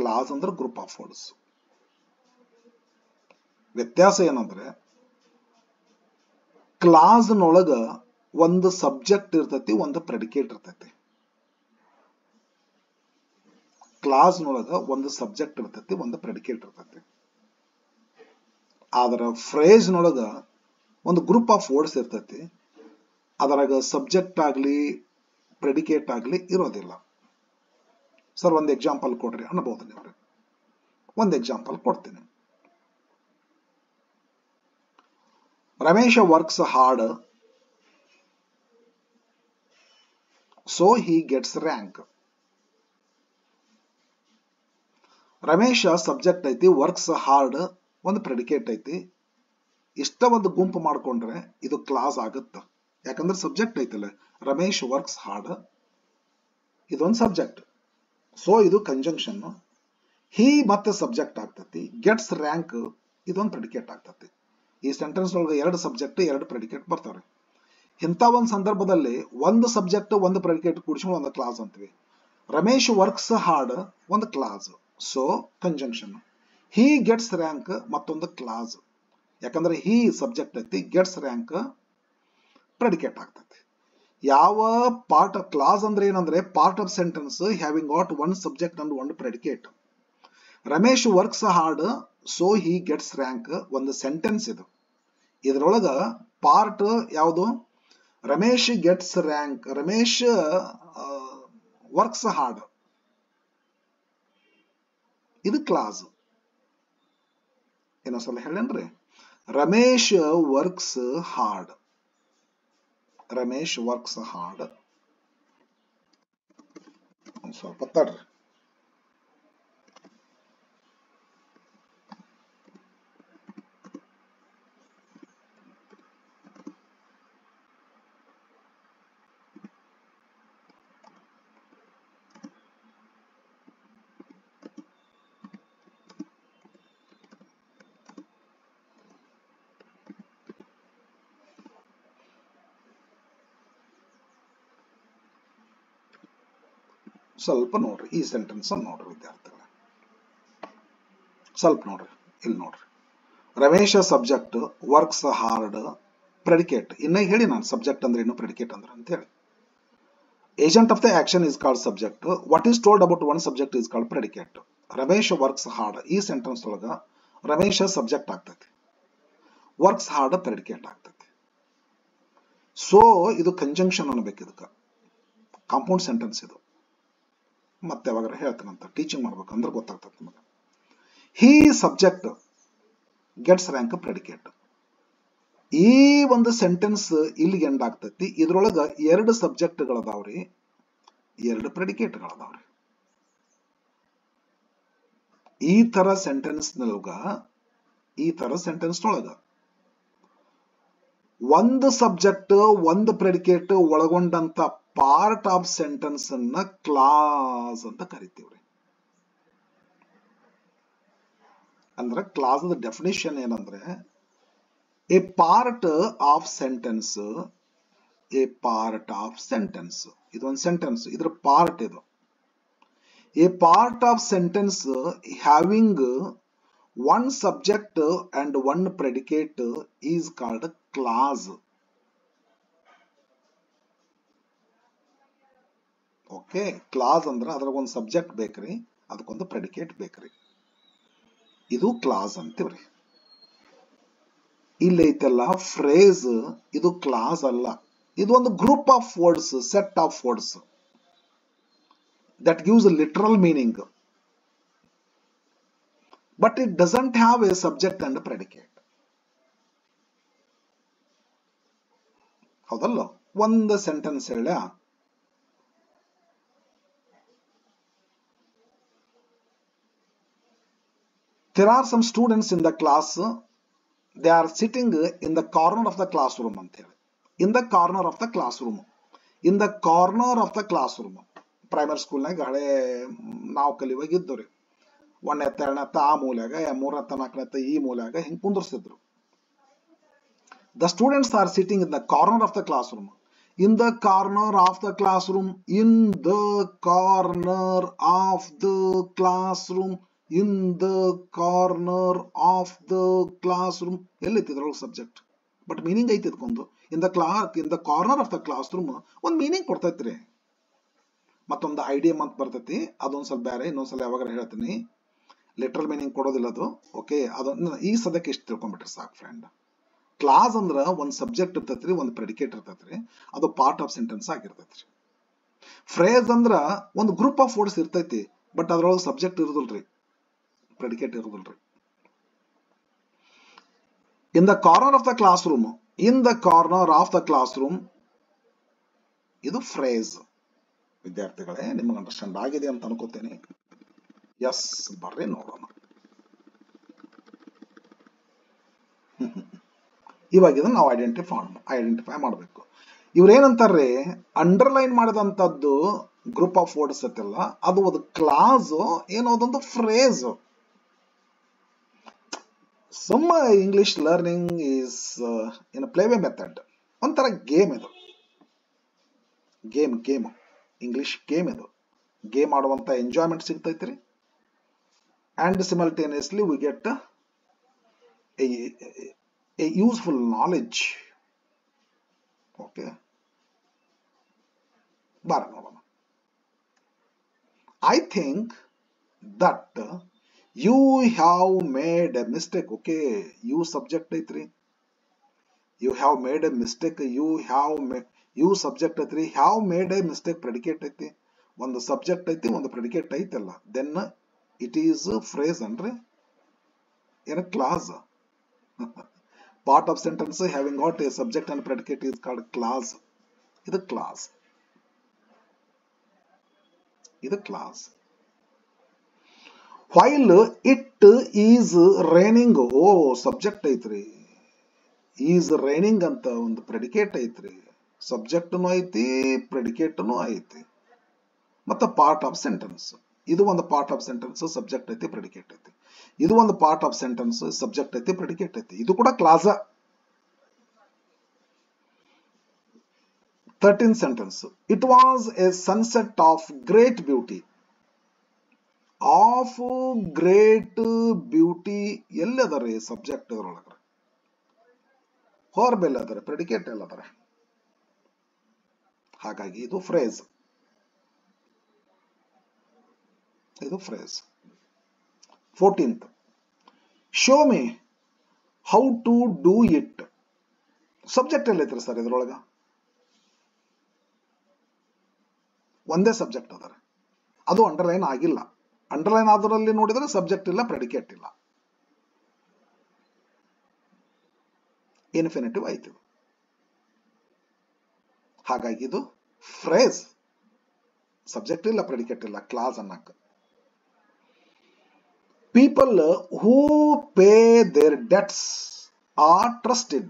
ಕ್ಲಾಸ್ ಅಂದ್ರೆ ಗ್ರೂಪ್ ಆಫ್ ವರ್ಡ್ಸ್. ವ್ಯತ್ಯಾಸ ಏನಂದ್ರೆ, ಕ್ಲಾಸ್ನೊಳಗ ಒಂದು ಸಬ್ಜೆಕ್ಟ್ ಇರ್ತೈತಿ, ಒಂದು ಪ್ರೆಡಿಕೇಟ್ ಇರ್ತೈತಿ. ಕ್ಲಾಸ್ನೊಳಗ ಒಂದು ಸಬ್ಜೆಕ್ಟ್ ಇರ್ತೈತಿ, ಒಂದು ಪ್ರೆಡಿಕೇಟ್ ಇರ್ತೈತಿ. ಆದ್ರೆ ಫ್ರೇಸ್ನೊಳಗ ಒಂದು ಗ್ರೂಪ್ ಆಫ್ ವರ್ಡ್ಸ್ ಇರ್ತೈತಿ, ಅದರಾಗ ಸಬ್ಜೆಕ್ಟ್ ಆಗ್ಲಿ ಪ್ರೆಡಿಕೇಟ್ ಆಗ್ಲಿ ಇರೋದಿಲ್ಲ. ಸರ್ ಒಂದು ಎಕ್ಸಾಂಪಲ್ ಕೊಡ್ರಿ ಅನ್ನಬಹುದು ನೀವು. ಒಂದು ಎಕ್ಸಾಂಪಲ್ ಕೊಡ್ತೀನಿ. Ramesh works hard so he gets rank. Ramesh subject ಐತಿ, ವರ್ಕ್ಸ್ ಹಾರ್ಡ್ ಒಂದು ಪ್ರೆಡಿಕೇಟ್ ಐತಿ. ಇಷ್ಟ ಒಂದು ಗುಂಪು ಮಾಡ್ಕೊಂಡ್ರೆ ಇದು ಕ್ಲಾಸ್ ಆಗುತ್ತ. ಯಾಕಂದ್ರೆ ಸಬ್ಜೆಕ್ಟ್ ಐತಲ್ಲ, ರಮೇಶ್ ವರ್ಕ್ಸ್ ಹಾರ್ಡ್ ಇದೊಂದು ಸಬ್ಜೆಕ್ಟ್, ಸೊ ಇದು ಕಂಜಂಕ್ಷನ್. ಹಿ ಮತ್ತೆ ಸಬ್ಜೆಕ್ಟ್ ಆಗ್ತತಿ, ಗೆಟ್ಸ್ ರ್ಯಾಂಕ್ ಇದೊಂದು ಪ್ರೆಡಿಕೇಟ್ ಆಗ್ತತಿ. ಈ ಸೆಂಟೆನ್ಸ್ ಒಳಗೆ ಎರಡು ಸಬ್ಜೆಕ್ಟ್ ಎರಡು ಪ್ರೆಡಿಕೇಟ್ ಬರ್ತಾವ್ರೆ. ಇಂಥ ಒಂದು ಸಂದರ್ಭದಲ್ಲಿ ಒಂದು ಸಬ್ಜೆಕ್ಟ್ ಒಂದು ಪ್ರೆಡಿಕೇಟ್ ಕೂಡಿಸ್ಕೊಂಡು ಒಂದು ಕ್ಲಾಸ್ ಅಂತೀವಿ. ರಮೇಶ್ ವರ್ಕ್ಸ್ ಹಾರ್ಡ್ ಒಂದು class, so conjunction. He gets rank ಮತ್ತೊಂದು ಕ್ಲಾಸ್, ಯಾಕಂದ್ರೆ ಹಿ ಸಬ್ಜೆಕ್ಟ್ ಐತಿ, ಗೆಟ್ಸ್ ರ್ಯಾಂಕ್ ಪ್ರೆಡಿಕೇಟ್ ಆಗ್ತತಿ. ಯಾವ ಪಾರ್ಟ್ ಆಫ್ ಕ್ಲಾಸ್ ಅಂದ್ರೆ ಏನಂದ್ರೆ, part of sentence having got one subject and one predicate. Ramesh works hard so he gets rank ಒಂದು ಸೆಂಟೆನ್ಸ್ ಇದು. ಇದರೊಳಗ ಪಾರ್ಟ್ ಯಾವುದು? Ramesh gets rank, Ramesh works hard, ಇದು ಕ್ಲಾಸ್. ಇನ್ನೊಂದ್ಸಲ ಹೇಳೇನ್ರಿ, Ramesh works hard, Ramesh works hard. ಒಂದ್ ಸ್ವಲ್ಪ ತಡ್ರಿ. ಸ್ವಲ್ಪ ನೋಡ್ರಿ, ಈ ಸೆಂಟೆನ್ಸ್ ನೋಡ್ರಿ ವಿದ್ಯಾರ್ಥಿಗಳ, ಸ್ವಲ್ಪ ನೋಡ್ರಿ. ಇಲ್ಲಿ ನೋಡ್ರಿ, Ramesh subject, works hard predicate. ಇನ್ನ ಹೇಳಿ ನಾನು ಸಬ್ಜೆಕ್ಟ್ ಅಂದ್ರೆ ಏನು, ಪ್ರೆಡಿಕೇಟ್ ಅಂದ್ರೆ ಅಂತ ಹೇಳಿ. Agent of the action is called subject. What is told about one subject is called predicate. Ramesh works hard, ಈ ಸೆಂಟೆನ್ಸ್ ಒಳಗ ರಮೇಶ ಸಬ್ಜೆಕ್ಟ್ ಆಗ್ತೈತಿ, ವರ್ಕ್ಸ್ ಹಾರ್ಡ್ ಪ್ರೆಡಿಕೇಟ್ ಆಗ್ತೈತಿ. ಸೊ ಇದು ಕಂಜಂಕ್ಷನ್ ಅನ್ಬೇಕು, ಇದಕ್ಕೆ ಕಾಂಪೌಂಡ್ ಸೆಂಟೆನ್ಸ್ ಇದು. ಮತ್ತೆ ಯಾವಾಗ ಹೇಳ್ತೇನಂತ, ಟೀಚಿಂಗ್ ಮಾಡ್ಬೇಕಂದ್ರೆ ಗೊತ್ತಾಗ್ತದೆ ನಿಮಗೆ. ಹಿ ಸಬ್ಜೆಕ್ಟ್ ಗೆಟ್ಸ್ ರ್ಯಾಂಕ್ ಪ್ರೆಡಿಕೇಟ್. ಈ ಒಂದು ಸೆಂಟೆನ್ಸ್ ಇಲ್ಲಿಗೆ ಎಂಡ್ ಆಗ್ತೈತಿ. ಇದ್ರೊಳಗ ಎರಡು ಸಬ್ಜೆಕ್ಟ್ಗಳದಾವ್ರಿ, ಎರಡು ಪ್ರೆಡಿಕೇಟ್ಗಳದಾವ್ರಿ. ಈ ತರ ಸೆಂಟೆನ್ಸ್ ಒಳಗ ಒಂದು ಸಬ್ಜೆಕ್ಟ್ ಒಂದು ಪ್ರೆಡಿಕೇಟ್ ಒಳಗೊಂಡಂತ ಪಾರ್ಟ್ ಆಫ್ ಸೆಂಟೆನ್ಸ್ ಅನ್ನ ಕ್ಲಾಸ್ ಅಂತ ಕರಿತೀವ್ರಿ. ಅಂದ್ರೆ ಕ್ಲಾಸ್ ಡೆಫಿನಿಷನ್ ಏನಂದ್ರೆ, A part of sentence, A part of sentence, ಇದೊಂದು ಸೆಂಟೆನ್ಸ್, ಇದ್ರ ಪಾರ್ಟ್ ಇದು. A part of sentence having one subject and one predicate is called class. Okay, class ಅಂದ್ರೆ ಅದ್ರಾಗ ಒಂದು ಸಬ್ಜೆಕ್ಟ್ ಬೇಕ್ರಿ, ಅದಕ್ಕೊಂದು ಪ್ರೆಡಿಕೇಟ್ ಬೇಕ್ರಿ, ಇದು ಕ್ಲಾಸ್ ಅಂತೀವ್ರಿ. ಇಲ್ಲಿ ಐತಲ್ಲ ಫ್ರೇಸ್, ಇದು ಕ್ಲಾಸ್ ಅಲ್ಲ, ಇದು ಒಂದು group of words, set of words that gives a literal meaning, but it doesn't have a subject and a predicate. ಹೌದಲ್ಲ? ಒಂದು ಸೆಂಟೆನ್ಸ್ ಹೇಳ, there are some students in the class, they are sitting in the corner of the classroom ಅಂತ ಹೇಳಿ. in the corner of the classroom, in the corner of the classroom. Primary ಸ್ಕೂಲ್ನಾಗ ಹಳೆ ನಾವು ಕಲಿಯುವಾಗ ಇದ್ದವ್ರಿ, 1ನೇ 2ನೇ ಆ ಮೂಲ್ಯಾಗ, 3ನೇ 4ನೇ ಈ ಮೂಲ್ಯಾಗ ಹಿಂಗೆ ಕುಂದರ್ಸಿದ್ರು. The students are sitting in the corner of the classroom. In the corner of the classroom. In the corner of the classroom. In the corner of the classroom. ಎಲ್ಲಿತ್ತು ಇದ್ರೊಳಗೆ ಸಬ್ಜೆಕ್ಟ್, ಬಟ್ ಮೀನಿಂಗ್ ಐತಿ ಇದಕ್ಕೊಂದು. in the corner of the classroom ಒಂದು ಮೀನಿಂಗ್ ಕೊಡ್ತೈತ್ರಿ, ಮತ್ತೊಂದು ಐಡಿಯಮ್ ಅಂತ ಬರ್ತೈತಿ, ಅದೊಂದು ಸ್ವಲ್ಪ ಬೇರೆ, ಇನ್ನೊಂದ್ಸಲ ಯಾವಾಗ ಹೇಳ್ತೀನಿ. ಲಿಟ್ರಲ್ ಮೀನಿಂಗ್ ಕೊಡೋದಿಲ್ಲ ಅದು. ಓಕೆ, ಅದನ್ನ ಈ ಸದ್ಯಕ್ಕೆ ಇಷ್ಟು ತಿಳ್ಕೊಂಡ್ಬಿಟ್ರೆ ಸಾಕು ಫ್ರೆಂಡ್. ಕ್ಲಾಸ್ ಅಂದ್ರ ಒಂದು ಸಬ್ಜೆಕ್ಟ್ ಇರ್ತೈತ್ರಿ, ಒಂದು ಪ್ರೆಡಿಕೇಟ್ ಇರ್ತೈತ್ರಿ, ಅದು ಪಾರ್ಟ್ ಆಫ್ ಸೆಂಟೆನ್ಸ್ ಆಗಿರ್ತೈತ್ರಿ. ಫ್ರೇಸ್ ಅಂದ್ರ ಒಂದು ಗ್ರೂಪ್ ಆಫ್ ವರ್ಡ್ಸ್ ಇರ್ತೈತಿ, ಬಟ್ ಅದ್ರೊಳಗೆ ಸಬ್ಜೆಕ್ಟ್ ಇರೋದಿಲ್ರಿ, ಪ್ರೆಡಿಕೇಟ್ ಇರೋದಿಲ್ರಿ. In the corner of the classroom, in the corner of the classroom, ಇದು ಫ್ರೇಸ್. ವಿದ್ಯಾರ್ಥಿಗಳೇ, ನಿಮಗೆ ಅಂಡರ್ಸ್ಟ್ಯಾಂಡ್ ಆಗಿದೆ ಅಂತ ಅನ್ಕೋತೇನೆ. ಎಸ್, ಬರ್ರಿ ನೋಡೋಣ. ಇವಾಗ ಇದನ್ನ ನಾವು ಐಡೆಂಟಿಫೈ ಮಾಡಬೇಕು. ಇವ್ರೇನಂತಾರ್ರಿ, ಅಂಡರ್ಲೈನ್ ಮಾಡಿದಂಥದ್ದು ಗ್ರೂಪ್ ಆಫ್ ವರ್ಡ್ಸ್ ಐತಲ್ಲ, ಅದು ಒಂದು ಕ್ಲಾಸ್, ಏನೋ ಅದೊಂದು phrase. Some English learning is in play way method, ಒಂಥರ ಗೇಮ್ ಇದು. ಗೇಮ್ ಇಂಗ್ಲಿಷ್ ಗೇಮ್ ಇದು. ಗೇಮ್ ಆಡುವಂತ ಎಂಜಾಯ್ಮೆಂಟ್ ಸಿಗ್ತೈತ್ರಿ, and simultaneously we get a useful knowledge. Okay, bara nodona. I think that you have made a mistake. Okay, you subject aitri, you have made a mistake, you subject aitri, have made a mistake predicate aiti, ಒಂದು ಸಬ್ಜೆಕ್ಟ್ ಐತಿ, ಒಂದು ಪ್ರೆಡಿಕೇಟ್ ಐತಲ್ಲ, then it is a phrase ಅಂದ್ರೆ in a clause. Part of sentence having got a subject and predicate is called clause. ಇದು clause. ಇದು clause. While it is raining, subject ಐತ್ರಿ, ಈಸ್ ರೈನಿಂಗ್ ಅಂತ ಒಂದು ಪ್ರೆಡಿಕೇಟ್ ಐತ್ರಿ, ಸಬ್ಜೆಕ್ಟ್ನು ಐತಿ, ಪ್ರೆಡಿಕೇಟ್ನು ಐತಿ, ಮತ್ತೆ ಪಾರ್ಟ್ ಆಫ್ ಸೆಂಟೆನ್ಸ್. ಇದು ಒಂದು ಪಾರ್ಟ್ ಆಫ್ ಸೆಂಟೆನ್ಸ್, ಸಬ್ಜೆಕ್ಟ್ ಐತಿ, ಪ್ರೆಡಿಕೇಟ್ ಐತಿ. ಇದು ಒಂದು ಪಾರ್ಟ್ ಆಫ್ ಸೆಂಟೆನ್ಸ್, ಸಬ್ಜೆಕ್ಟ್ ಐತಿ, ಪ್ರೆಡಿಕೇಟ್ ಐತಿ. ಇದು ಕೂಡ class. 13th sentence. It was a sunset of great beauty. Of great beauty ಎಲ್ಲದರ ಸಬ್ಜೆಕ್ಟ್ ಒಳಗಡೆ, ಹೊರಬ್ ಎಲ್ಲದರ, ಪ್ರೆಡಿಕೇಟ್ ಎಲ್ಲದರ. ಹಾಗಾಗಿ ಇದು ಫ್ರೇಸ್. ಇದು phrase. 14th. Show me how to do it. Subject ಎಲ್ಲೈತ್ರಿ ಸರ್ ಇದ್ರೊಳಗ? ಒಂದೇ ಸಬ್ಜೆಕ್ಟ್ ಅದರ, ಅದು ಅಂಡರ್ಲೈನ್ ಆಗಿಲ್ಲ. ಅಂಡರ್ಲೈನ್ ಆದ್ರಲ್ಲಿ ನೋಡಿದ್ರೆ ಸಬ್ಜೆಕ್ಟ್ ಇಲ್ಲ, ಪ್ರೆಡಿಕೇಟ್ ಇಲ್ಲ, ಇನ್ಫಿನಿಟಿವ್ ಆಯ್ತು. ಹಾಗಾಗಿ ಇದು ಫ್ರೇಸ್. ಸಬ್ಜೆಕ್ಟ್ ಇಲ್ಲ, ಪ್ರೆಡಿಕೇಟ್ ಇಲ್ಲ, ಕ್ಲಾಸ್ ಅನ್ನಕ. People who pay their debts are trusted.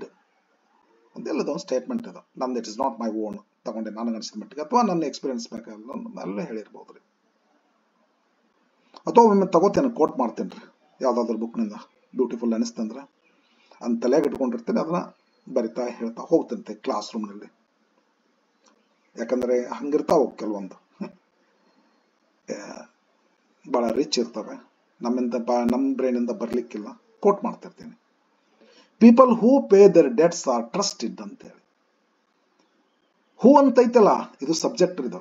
ಅದೆಲ್ಲದ ಒಂದು ಸ್ಟೇಟ್ಮೆಂಟ್ ಇದು, ನಮ್ದು. It is not my own, ತಗೊಂಡೆ ನನಗೆ ಅನಿಸಿದ ಮಟ್ಟಿಗೆ, ಅಥವಾ ನನ್ನ ಎಕ್ಸ್ಪೀರಿಯನ್ಸ್ ಮೇಲೆ ಹೇಳಿರ್ಬೋದ್ರಿ, ಅಥವಾ ಒಮ್ಮೆ ತಗೋತೇನೆ, ಕೋಟ್ ಮಾಡ್ತೇನೆ ರೀ ಯಾವ್ದಾದ್ರು ಬುಕ್ನಿಂದ, ಬ್ಯೂಟಿಫುಲ್ ಅನಿಸ್ತಂದ್ರೆ ಅಂತ ತಲೆಯಾಗ ಇಟ್ಕೊಂಡಿರ್ತೇನೆ, ಅದನ್ನ ಬರಿತಾ ಹೇಳ್ತಾ ಹೋಗ್ತಂತೆ ಕ್ಲಾಸ್ ರೂಮ್ನಲ್ಲಿ. ಯಾಕಂದ್ರೆ ಹಂಗಿರ್ತಾವ ಕೆಲವೊಂದು ಬಹಳ ರಿಚ್ ಇರ್ತವೆ, ನಮ್ಮ ಬ್ರೈನಿಂದ ಬರ್ಲಿಕ್ಕಿಲ್ಲ, ಕೋಟ್ ಮಾಡ್ತಿರ್ತೀನಿ. People who pay their debts are trusted ಅಂತ ಹೇಳಿ. ಹೂ ಅಂತ ಐತಲ್ಲ, ಇದು ಸಬ್ಜೆಕ್ಟ್, ಇದು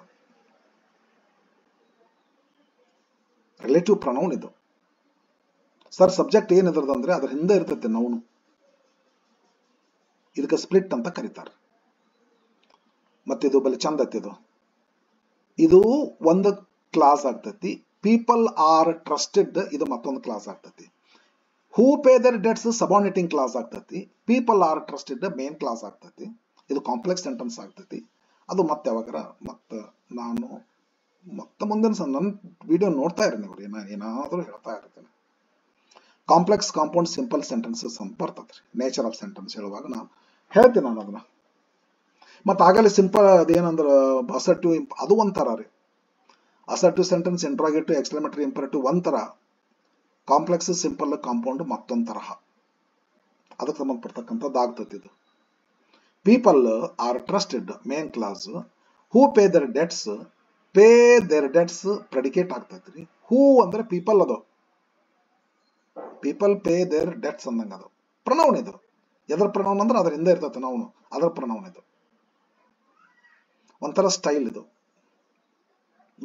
ರಿಲೇಟಿವ್ ಪ್ರನೌನ್. ಇದು ಸರ್ ಸಬ್ಜೆಕ್ಟ್ ಏನಿದ್ರದಂದ್ರೆ ಅದ್ರ ಹಿಂದೆ ಇರ್ತೈತೆ ನೌನು. ಇದಕ್ಕೆ ಸ್ಪ್ಲಿಟ್ ಅಂತ ಕರೀತಾರೆ. ಮತ್ತಿದು ಬಲಿ ಚಂದ ಐತಿ. ಇದು ಒಂದು ಕ್ಲಾಸ್ ಆಗ್ತೈತಿ. ಪೀಪಲ್ ಆರ್ ಟ್ರಸ್ಟೆಡ್ ಇದು ಮತ್ತೊಂದು ಕ್ಲಾಸ್ ಆಗ್ತೈತಿ. ಹೂ ಪೇ ದರ್ ಡೆಟ್ಸ್ ಸಬಾರ್ಡಿನೇಟಿಂಗ್ ಕ್ಲಾಸ್ ಆಗ್ತೈತಿ. People are trusted main class ಆಗ್ತೈತಿ. ಇದು ಕಾಂಪ್ಲೆಕ್ಸ್ ಸೆಂಟೆನ್ಸ್ ಆಗ್ತೈತಿ. ಅದು ಮತ್ತೆ ಯಾವಾಗಾರ ನಾನು ಮುಂದಿನ ನನ್ನ ವಿಡಿಯೋ ನೋಡ್ತಾ ಇರಿ ನೀವು. ಏನಾದರೂ ಹೇಳ್ತಾ ಇರ್ತೀನಿ. ಕಾಂಪ್ಲೆಕ್ಸ್ ಕಾಂಪೌಂಡ್ ಸಿಂಪಲ್ ಸೆಂಟೆನ್ಸಸ್ ಅಂತ ಬರ್ತದ್ರಿ. ನೇಚರ್ ಆಫ್ ಸೆಂಟೆನ್ಸ್ ಹೇಳುವಾಗ ನಾನು ಹೇಳ್ತೀನಿ ಅದನ್ನ. ಮತ್ತೆ ಆಗಲೇ ಸಿಂಪಲ್ ಅದೇನಂದ್ರ ಅಸರ್ಟಿವ್ ಅದು ಒಂಥರ ರೀ. Assertive sentence, interrogative, exclamatory, imperative ಒಂಥರ. ಕಾಂಪ್ಲೆಕ್ಸ್, ಸಿಂಪಲ್, ಕಾಂಪೌಂಡ್ ಮತ್ತೊಂದು ತರಹ. ಅದಕ್ಕೆ ಸಂಬಂಧಪಡ್ತಕ್ಕಂಥದ್ದು ಆಗ್ತದೆ ಇದು. People are trusted main clause. Who pay their debts, pay their debts predicate ಆಗ್ತೈತ್ರಿ. ಹೂ ಅಂದ್ರೆ ಪೀಪಲ್ ಅದು. ಪೀಪಲ್ ಪೇ ದೇರ್ ಡೆಟ್ಸ್ ಅಂದಂಗ ಅದು ಪ್ರನೌನ್. ಇದು ಎದ್ರ ಪ್ರನೌನ್ ಅಂದ್ರೆ ಅದ್ರ ಹಿಂದೆ ಇರ್ತೈತೆ ನಾವು, ಅದರ ಪ್ರನೌನ್. ಇದು ಒಂಥರ ಸ್ಟೈಲ್. ಇದು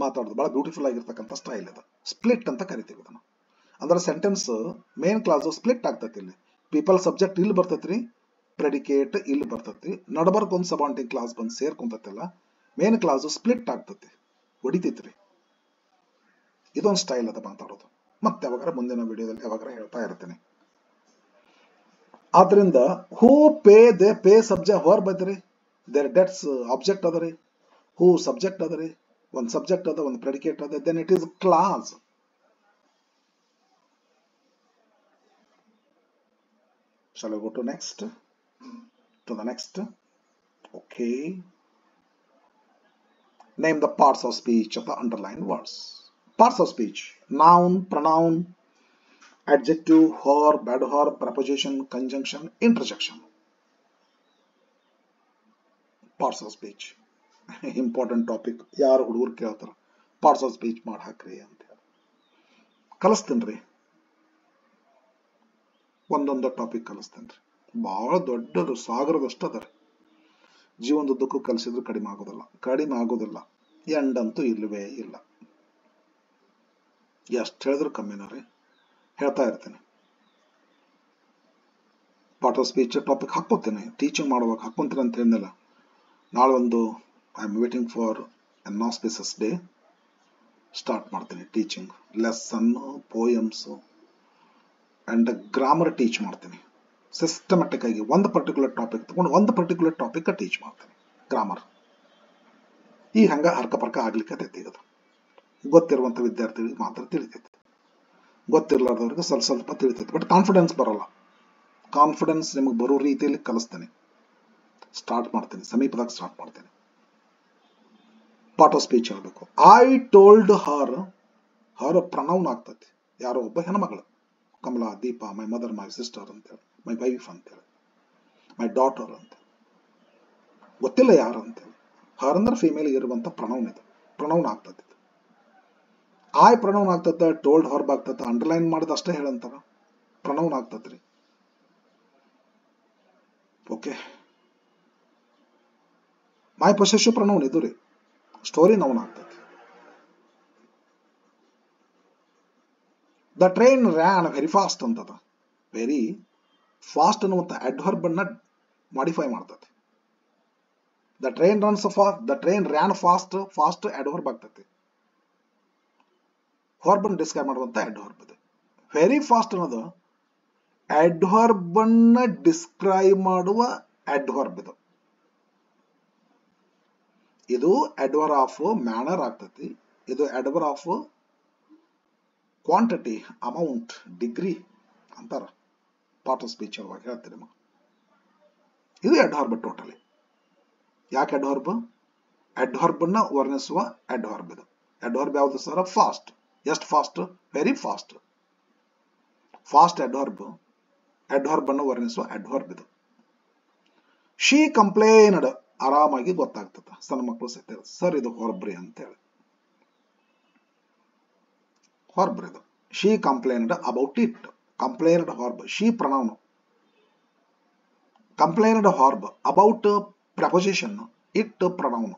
ಮಾತಾಡೋದು ಬಹಳ ಬ್ಯೂಟಿಫುಲ್ ಆಗಿರ್ತಕ್ಕಂಥ ಸ್ಟೈಲ್. ಇದು ಸ್ಪ್ಲಿಟ್ ಅಂತ ಕರಿತೀವಿ ಇದನ್ನು. ಅಂದ್ರೆ ಸೆಂಟೆನ್ಸ್ ಮೇನ್ ಕ್ಲಾಸ್ ಸ್ಪ್ಲಿಟ್ ಆಗ್ತೈತಿ. ಇಲ್ಲಿ ಪೀಪಲ್ ಸಬ್ಜೆಕ್ಟ್ ಇಲ್ಲಿ ಬರ್ತೈತ್ರಿ, ಪ್ರೆಡಿಕೇಟ್ ಇಲ್ಲಿ ಬರ್ತೈತಿ, ನಡಬರ್ಕ್ ಒಂದು ಸಬಾರ್ಡಿನೇಟಿಂಗ್ ಕ್ಲಾಸ್ ಬಂದು ಸೇರ್ಕೊಂತೈತಿಲ್ಲ, ಮೇನ್ ಕ್ಲಾಸ್ ಸ್ಪ್ಲಿಟ್ ಆಗ್ತೈತಿ, ಹೊಡಿತೈತ್ರಿ. ಇದೊಂದು ಸ್ಟೈಲ್ ಅದ ಮಾತಾಡೋದು. ಮತ್ತೆ ಯಾವಾಗಾರ ಮುಂದಿನ ವಿಡಿಯೋದಲ್ಲಿ ಯಾವಾಗಾರ ಹೇಳ್ತಾ ಇರ್ತೀನಿ. ಆದ್ರಿಂದ ಹೂ ಪೇ ದೇ ಪೇ ಸಬ್ಜೆಕ್ಟ್ ಹೊರ ಬದ್ರಿ, ದೇರ್ ಡೆಟ್ಸ್ ಆಬ್ಜೆಕ್ಟ್ ಅದರಿ, ಹೂ ಸಬ್ಜೆಕ್ಟ್ ಅದರಿ, ಒಂದು ಸಬ್ಜೆಕ್ಟ್ ಅದ, ಒಂದು ಪ್ರೆಡಿಕೇಟ್ ಅದ, then it is clause. Shall I go to next? To the next. Okay. Name the parts of speech of the underlined words. Parts of speech: noun, pronoun, adjective, verb, adverb, preposition, conjunction, interjection. Parts of speech. Important topic. ಯಾರು ಹುಡುಗರು ಕೇಳ್ತಾರ ಪಾರ್ಟ್ಸ್ ಆಫ್ ಸ್ಪೀಚ್ ಮಾಡಿ ಹಾಕ್ರಿ ಅಂತ ಹೇಳಿ ಕಲಿಸ್ತೇನ್ರಿ. ಒಂದೊಂದು ಟಾಪಿಕ್ ಕಲಿಸ್ತೇನ್ರಿ. ಬಹಳ ದೊಡ್ಡದು, ಸಾಗರದಷ್ಟು ಅದ ರೀ. ಜೀವನದುದ್ದಕ್ಕೂ ಕಲಿಸಿದ್ರು ಕಡಿಮೆ ಆಗೋದಿಲ್ಲ. ಎಂಡಂತೂ ಇಲ್ಲವೇ ಇಲ್ಲ. ಎಷ್ಟು ಹೇಳಿದ್ರು ಕಮ್ಮಿನ ರೀ. ಹೇಳ್ತಾ ಇರ್ತೀನಿ. ಪಾರ್ಟ್ ಆಫ್ ಸ್ಪೀಚ್ ಟಾಪಿಕ್ ಹಾಕ್ಕೋತೀನಿ. ಟೀಚಿಂಗ್ ಮಾಡುವಾಗ ಹಾಕ್ಕೊಂತೀನಿ ಅಂತ ಹೇಳಿದ್ನಲ್ಲ. ನಾಳೆ ಒಂದು I am waiting for an auspicious day. Start ಮಾಡ್ತೀನಿ teaching. Lesson, poems and grammar teach ಮಾಡ್ತೀನಿ. ಸಿಸ್ಟಮೆಟಿಕ್ ಆಗಿ ಒಂದು ಪರ್ಟಿಕ್ಯುಲರ್ ಟಾಪಿಕ್ ತಗೊಂಡು ಒಂದು ಪರ್ಟಿಕ್ಯುಲರ್ ಟಾಪಿಕ್ ಟೀಚ್ ಮಾಡ್ತೀನಿ. ಗ್ರಾಮರ್ ಈ ಹಂಗ ಅರ್ಕಪರ್ಕ ಆಗ್ಲಿಕ್ಕೆ ಅದು ಗೊತ್ತಿರುವಂಥ ವಿದ್ಯಾರ್ಥಿಗಳಿಗೆ ಮಾತ್ರ ತಿಳಿತೈತಿ. ಗೊತ್ತಿರ್ಲಾರ್ದವ್ರಿಗೆ ಸ್ವಲ್ಪ ಸ್ವಲ್ಪ ತಿಳಿತೈತಿ. ಬಟ್ ಕಾನ್ಫಿಡೆನ್ಸ್ ಬರೋಲ್ಲ. ಕಾನ್ಫಿಡೆನ್ಸ್ ನಿಮಗೆ ಬರೋ ರೀತಿಯಲ್ಲಿ ಕಲಿಸ್ತೇನೆ. ಸ್ಟಾರ್ಟ್ ಮಾಡ್ತೀನಿ, ಸಮೀಪದಾಗ ಸ್ಟಾರ್ಟ್ ಮಾಡ್ತೀನಿ. ಪಾರ್ಟ್ ಆಫ್ ಸ್ಪೀಚ್ ಹೇಳಬೇಕು. I told Har. Har pronoun ಆಗ್ತೈತಿ. ಯಾರೋ ಒಬ್ಬ ಹೆಣ್ಮಗಳು, Kamala, Deepa, my mother, my sister ಅಂತೇಳಿ, ಮೈ ವೈಫ್ ಅಂತೇಳಿ, ಮೈ ಡಾಟರ್ ಅಂತ ಗೊತ್ತಿಲ್ಲ ಯಾರು ಅಂತೇಳಿ. ಹರ್ ಅಂದ್ರೆ ಫೀಮೇಲ್ ಇರುವಂತ ಪ್ರನೌನ್. ಇದು ಪ್ರನೌನ್ ಆಗ್ತದೆ. ಆಯ್ ಪ್ರನೌನ್ ಆಗ್ತದ, ಟೋಲ್ಡ್ ಹೊರ್ಬ್ ಆಗ್ತದ, ಅಂಡರ್ಲೈನ್ ಮಾಡಿದ ಅಷ್ಟೇ ಹೇಳಂತಾರ, ಪ್ರನೌನ್ ಆಗ್ತದ್ರಿ. ಓಕೆ. ಮೈ ಪೊಸೆಸಿವ್ ಪ್ರನೌನ್ ಇದು ರೀ. ಸ್ಟೋರಿ ನೌನ್ ಆಗ್ತದೆ. The train ran very fast ಅಂತದ. ವೆರಿ ಫಾಸ್ಟ್ ಅನ್ನುವಂಥ ಅಡ್ವರ್ಬ್ ಅನ್ನ ಮಾಡಿಫೈ ಮಾಡ್ತದೆ. The train runs fast, the train ran fast, fast adverb ಆಗ್ತದೆ. ವರ್ಬ್ ಅನ್ನು ಡಿಸ್ಕ್ರೈಬ್ ಮಾಡುವಂತ ಅಡ್ವರ್ಬ್ ಇದು. ವೆರಿ ಫಾಸ್ಟ್ ಅನ್ನೋದು ಅಡ್ವರ್ಬ್ ಅನ್ನ ಡಿಸ್ಕ್ರೈಬ್ ಮಾಡುವ ಅಡ್ವರ್ಬ್ ಇದು. ಇದು ಅಡ್ವರ್ಬ್ ಆಫ್ ಮ್ಯಾನರ್ ಆಗ್ತತಿ. ಇದು adverb of quantity, amount, degree ಅಂತಾರ. ಪಾರ್ಟ್ ಆಫ್ ಸ್ಪೀಚ್ ಅವಾಗ ಹೇಳ್ತೀನಿ. ಇದು ಅಡ್ವರ್ಬ್ ಟೋಟಲಿ. ಯಾಕೆ ಅಡ್ವರ್ಬ್? ಅಡ್ವರ್ಬ್ ಅನ್ನ ವರ್ಣಿಸುವ ಅಡ್ವರ್ಬ್ ಇದು. ಅಡ್ವರ್ಬ್ ಯಾವುದು ಸರ್? ಫಾಸ್ಟ್. ಎಷ್ಟು fast? Very fast. Fast adverb. Adverb ಅನ್ನು ವರ್ಣಿಸುವ ಅಡ್ವರ್ಬ್ ಇದು. ಶಿ ಕಂಪ್ಲೇನ್ಡ್. ಆರಾಮಾಗಿ ಗೊತ್ತಾಗ್ತದ. ಸಣ್ಣ ಮಕ್ಕಳು ಸಹಿತ ಸರ್ ಇದು ಹೊರ್ಬ್ರಿ ಅಂತ ಹೇಳಿ. ಹೊರ್ಬ್ ಇದು. She complained about it. Complained verb. She pronoun. Complained verb. About preposition. It pronoun.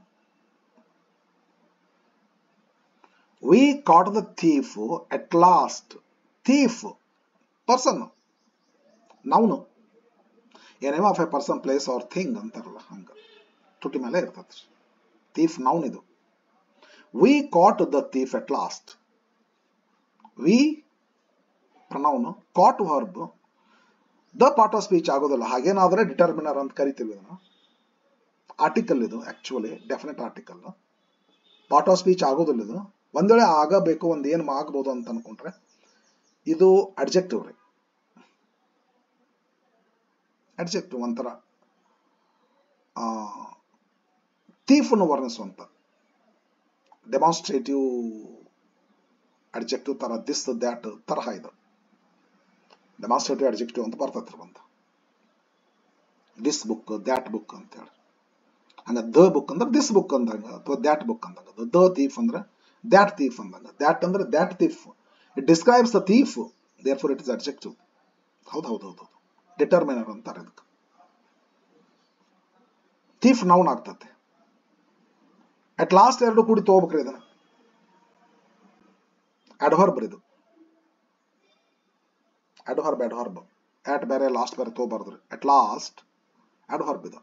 We caught the thief at last. Thief person, noun. A name of a person, place or thing ಅಂತಾರಲ್ಲ ಹಂಗ ತುಟಿ ಮೇಲೆ ಇರ್ತದೆ. ಥೀಫ್ ನೌನ್ ಇದು. We caught the thief at last. We pronoun, caught verb, the part of speech ಆಗೋದಿಲ್ಲ. ಹಾಗೇನಾದ್ರೆ ಡಿಟರ್ಮಿನರ್ ಅಂತ ಕರಿತೀವಿ ಇದನ್ನು. ಆರ್ಟಿಕಲ್ ಇದು, actually definite article. Part of speech ಆಗೋದಿಲ್ಲ ಇದು. ಒಂದ್ ವೇಳೆ ಆಗಬೇಕು, ಒಂದ್ ಏನ್ ಆಗ್ಬೋದು ಅಂತ ಅನ್ಕೊಂಡ್ರೆ ಇದು ಅಡ್ಜೆಕ್ಟಿವ್ ರೀ. ಅಡ್ಜೆಕ್ಟಿವ್ ಒಂಥರ ಥೀಫನ್ನು ವರ್ಣಿಸುವಂತ ಡೆಮಾನ್ಸ್ಟ್ರೇಟಿವ್ ಅಡ್ಜೆಕ್ಟಿವ್ ತರ, ದಿಸ್ ದ್ಯಾಟ್ ತರಹ ಇದು ಡೆಮಾನ್ಸ್ಟ್ರೇಟಿವ್ ಅಡ್ಜೆಕ್ಟಿವ್ ಅಂತ ಬರ್ತೈತ್ರಿ ಬಂತ. ದಿಸ್ ಬುಕ್, ದ್ಯಾಟ್ ಬುಕ್ ಅಂತ ಹೇಳಿ. ಹಂಗ ದ ಬುಕ್ ಅಂದ್ರೆ ದಿಸ್ ಬುಕ್ ಅಂದಂಗ, ಅಥವಾ ದ್ಯಾಟ್ ಬುಕ್ ಅಂದಂಗ. ದ ಥೀಫ್ ಅಂದ್ರೆ ದ್ಯಾಟ್ ಥೀಫ್ ಅಂದಂಗ. ದ್ಯಾಟ್ ಅಂದ್ರೆ that thief, it describes the thief, therefore it is adjective. ಹೌದು, ಡಿಟರ್ಮಿನರ್ ಅಂತಾರೆ ಇದಕ್ಕೆ. ಥೀಫ್ ನೌನ್ ಆಗ್ತದೆ. ಅಟ್ ಲಾಸ್ಟ್ ಎರಡು ಕೂಡಿ ತಗೋಬೇಕ್ರಿ ಇದನ್ನ. ಅಡ್ವರ್ಬ್ ಇದು, ಅಡ್ವರ್ಬ್. ಅಟ್ ಬೇರೆ ಲಾಸ್ಟ್ ಬೇರೆ ತಗೋಬಾರ್ದ್ರಿ. ಅಟ್ ಲಾಸ್ಟ್ ಅಡ್ವರ್ಬ್ ಇದು.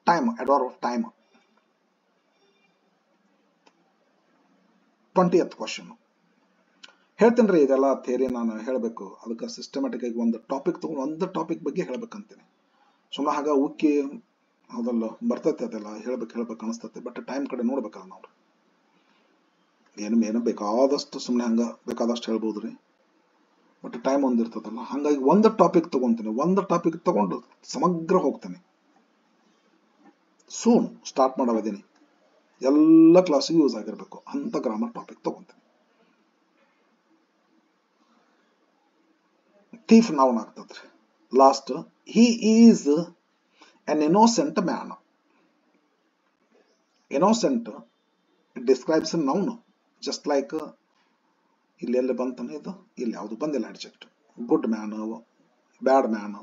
Time, adverb time. 20th question ಹೇಳ್ತೀನಿ ರೀ. ಇದೆಲ್ಲ ಥಿಯರಿ ನಾನು ಹೇಳಬೇಕು, ಅದಕ್ಕೆ ಸಿಸ್ಟಮ್ಯಾಟಿಕ್ ಆಗಿ ಒಂದು ಟಾಪಿಕ್ ತಗೊಂಡು ಒಂದು ಟಾಪಿಕ್ ಬಗ್ಗೆ ಹೇಳ್ಬೇಕಂತೀನಿ. ಸುಮ್ಮನೆ ಹಾಗ ಉಕ್ಕಿ ಅದೆಲ್ಲ ಬರ್ತೈತೆ, ಅದೆಲ್ಲ ಹೇಳ್ಬೇಕು ಅನಿಸ್ತೈತೆ. ಬಟ್ ಟೈಮ್ ಕಡೆ ನೋಡ್ಬೇಕಲ್ಲ ನಾವು. ಏನು ಬೇಕಾದಷ್ಟು ಸುಮ್ಮನೆ ಹಂಗ ಬೇಕಾದಷ್ಟು ಹೇಳ್ಬೋದ್ರಿ, ಬಟ್ ಟೈಮ್ ಒಂದಿರ್ತದಲ್ಲ. ಹಂಗಾಗಿ ಒಂದು ಟಾಪಿಕ್ ತಗೊಂತೀನಿ, ಒಂದು ಟಾಪಿಕ್ ತಗೊಂಡು ಸಮಗ್ರ ಹೋಗ್ತೇನೆ. ಸೂನ್ ಸ್ಟಾರ್ಟ್ ಮಾಡೋದಿನಿ, ಎಲ್ಲ ಕ್ಲಾಸಿಗೂ ಯೂಸ್ ಆಗಿರ್ಬೇಕು ಅಂತ ಗ್ರಾಮರ್ ಟಾಪಿಕ್ ತಗೊಂತೀನಿ. ಥೀಫ್ ನೌನ್ ಆಗ್ತದ್ರಿ. Last, he is an innocent man. Innocent, it describes a noun, just like ಇಲ್ಲಿ ಎಲ್ಲಿ ಬಂತಾನೆ ಇದು, ಇಲ್ಲಿ ಯಾವುದು ಬಂದಿಲ್ಲ adjective. Good man, bad man,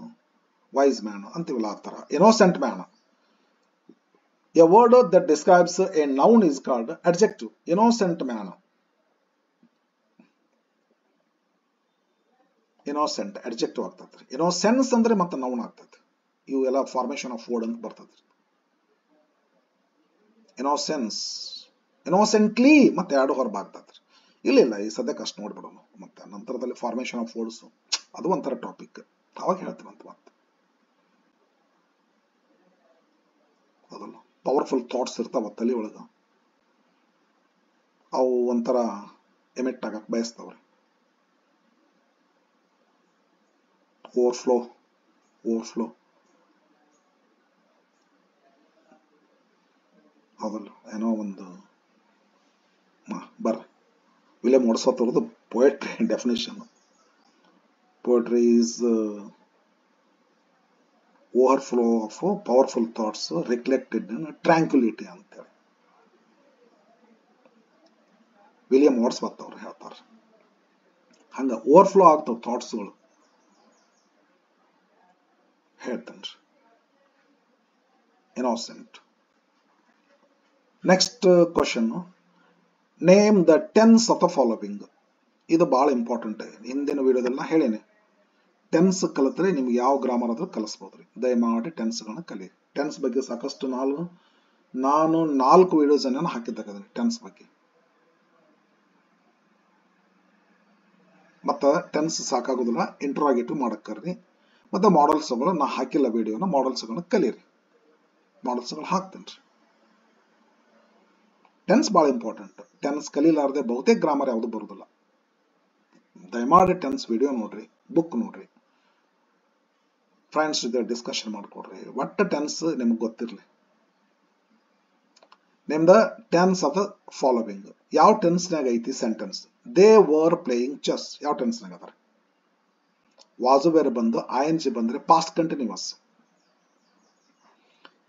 wise man ಅಂತೀವಲ್ಲ ಆ ಥರ. Innocent man. A word that describes a noun is called adjective. Innocent man, innocent adjective ಆಗ್ತದೆ. ಇನ್ನೋಸೆನ್ಸ್ ಅಂದ್ರೆ ಮತ್ತೆ ನೌನ್ ಆಗ್ತದೆ. ಇವು ಎಲ್ಲ ಫಾರ್ಮೇಶನ್ ಆಫ್ ವರ್ಡ್ ಅಂತ ಬರ್ತದೆ. ಇನ್ನೋಸೆನ್ಸ್, ಇನ್ನೋಸೆಂಟ್ಲಿ ಮತ್ತೆ ಎರಡು ಹೊರಬ ಆಗ್ತದೆ. ಇಲ್ಲ ಈ ಸದ್ಯಕ್ಕೆ ಅಷ್ಟು ನೋಡ್ಬಿಡೋಣ. ಮತ್ತೆ ನಂತರದಲ್ಲಿ ಫಾರ್ಮೇಶನ್ ಆಫ್ ವರ್ಡ್ಸ್ ಅದು ಒಂಥರ ಟಾಪಿಕ್, ಅವಾಗ ಹೇಳ್ತೀನಿ ಅಂತ. ಮತ್ತೆ ಅದಲ್ಲ ಪವರ್ಫುಲ್ ಥಾಟ್ಸ್ ಇರ್ತಾವ ತಲೆ ಒಳಗ, ಅವು ಒಂಥರ ಎಮಿಟ್ ಆಗಕ್ ಬಯಸ್ತಾವ್ರಿ. ಓವರ್ಫ್ಲೋ ಅದಲ್ಲ ಏನೋ ಒಂದು ಬರ್ರಿ. ವಿಲಿಯಂ ವರ್ಡ್ಸ್ವರ್ತ್ ಅವ್ರದ್ದು poetry definition. Poetry is overflow of powerful thoughts reflected in tranquility ಅಂತೇಳಿ ವಿಲಿಯಂ ವರ್ಡ್ಸ್ವರ್ತ್ ಅವ್ರು ಹೇಳ್ತಾರೆ. ಹಂಗ ಓವರ್ಫ್ಲೋ ಆಗ್ತಾವ ಥಾಟ್ಸ್ಗಳು. ಹೇಳ್ತೇನ್ರಿ. Innocent. Next question, name the tense of the following. ಇದು ಬಹಳ ಇಂಪಾರ್ಟೆಂಟ್. ಹಿಂದಿನ ವಿಡಿಯೋದೆಲ್ಲ ಹೇಳೇನೆ. ಟೆನ್ಸ್ ಕಲಿತ್ರೆ ನಿಮ್ಗೆ ಯಾವ ಗ್ರಾಮರ್ ಆದ್ರೂ ಕಲಿಸ್ಬೋದ್ರಿ. ದಯಮಾಡಿ ಟೆನ್ಸ್ಗಳನ್ನ ಕಲಿ. ಟೆನ್ಸ್ ಬಗ್ಗೆ ಸಾಕಷ್ಟು ನಾನು 4 ವಿಡಿಯೋಸ್ ಅನ್ನ ಹಾಕಿದ್ದಾಗದ್ರಿ ಟೆನ್ಸ್ ಬಗ್ಗೆ. ಮತ್ತ ಟೆನ್ಸ್ ಸಾಕಾಗೋದಿಲ್ಲ, ಇಂಟ್ರಾಗೇಟಿವ್ ಮಾಡಕ್ಕರ್ರಿ. ಮತ್ತೆ ಮಾಡೆಲ್ಸ್ಗಳು ನಾ ಹಾಕಿಲ್ಲ ವಿಡಿಯೋನ, ಮಾಡೆಲ್ಸ್ಗಳನ್ನ ಕಲೀರಿ. ಮಾಡೆಲ್ಸ್ಗಳು ಹಾಕ್ತೇನ್ರಿ. ಟೆನ್ಸ್ ಬಹಳ ಇಂಪಾರ್ಟೆಂಟ್. ಟೆನ್ಸ್ ಕಲೀಲಾರ್ದೆ ಬಹುತೇಕ ಗ್ರಾಮರ್ ಯಾವುದು ಬರುದಿಲ್ಲ. ದಯಮಾಡಿ ಟೆನ್ಸ್ ವಿಡಿಯೋ ನೋಡ್ರಿ, ಬುಕ್ ನೋಡ್ರಿ, ಫ್ರೆಂಡ್ಸ್ ಜೊತೆ ಡಿಸ್ಕಷನ್ ಮಾಡ್ಕೊಡ್ರಿ. ಒಟ್ಟ ಟೆನ್ಸ್ ನಿಮ್ಗೆ ಗೊತ್ತಿರ್ಲಿ. Name the tense of the following. ಯಾವ ಟೆನ್ಸ್ನಾಗ ಐತಿ sentence? They were playing chess. ಯಾವ ಟೆನ್ಸ್ನಾಗ ಅದಾರ? ವಾಸು ಬೇರೆ ಬಂದು ING ಬಂದ್ರೆ ಪಾಸ್ಟ್ ಕಂಟಿನ್ಯೂಸ್.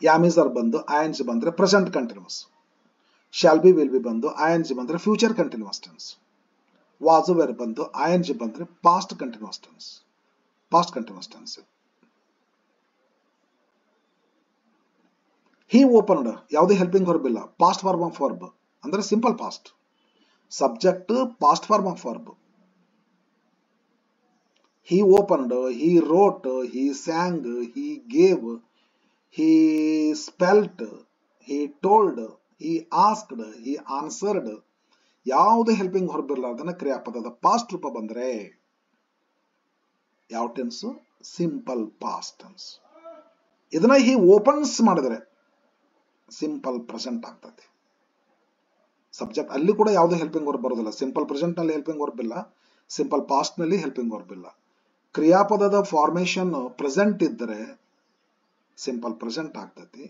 ಯಾಮಿಸರ್ ಬಂದು ING ಬಂದ್ರೆ present continuous. Shall be will be ಬಂದು ING ಬಂದ್ರೆ future continuous tense. Was were ಬಂದು ING ಬಂದ್ರೆ past continuous tense. He opened ಯಾವುದೇ ಹೆಲ್ಪಿಂಗ್ ವರ್ಬ್ ಇಲ್ಲ. ಪಾಸ್ಟ್ ಫಾರ್ಮ್ ಆಫ್ ವರ್ಬ್ ಅಂದ್ರೆ simple past. Subject past form of verb. he opened, he wrote, he sang, he gave, he spelt, he told, he asked, he answered. ಯಾವುದು ಹೆಲ್ಪಿಂಗ್ ವರ್ಬ್ ಇರಲಾರ್ದನ ಕ್ರಿಯಾಪದದ ಪಾಸ್ಟ್ ರೂಪ ಬಂದ್ರೆ ಯಾವ ಟೆನ್ಸ್? Simple past tense. ಇದನ್ನ ಹಿ ಓಪನ್ಸ್ ಮಾಡಿದ್ರೆ ಸಿಂಪಲ್ ಪ್ರೆಸೆಂಟ್ ಆಗ್ತದೆ. ಸಬ್ಜೆಕ್ಟ್ ಅಲ್ಲಿ ಕೂಡ ಯಾವುದು ಹೆಲ್ಪಿಂಗ್ ವರ್ಬ್ ಬರೋದಿಲ್ಲ. ಸಿಂಪಲ್ ಪ್ರೆಸೆಂಟ್ ನಲ್ಲಿ ಹೆಲ್ಪಿಂಗ್ ವರ್ಬ್ ಇಲ್ಲ, ಸಿಂಪಲ್ ಪಾಸ್ಟ್ ನಲ್ಲಿ ಹೆಲ್ಪಿಂಗ್ ವರ್ಬ್ ಇಲ್ಲ. ಕ್ರಿಯಾಪದದ ಫಾರ್ಮೇಶನ್ ಪ್ರೆಸೆಂಟ್ ಇದ್ದರೆ ಸಿಂಪಲ್ ಪ್ರೆಸೆಂಟ್ ಆಗ್ತತಿ.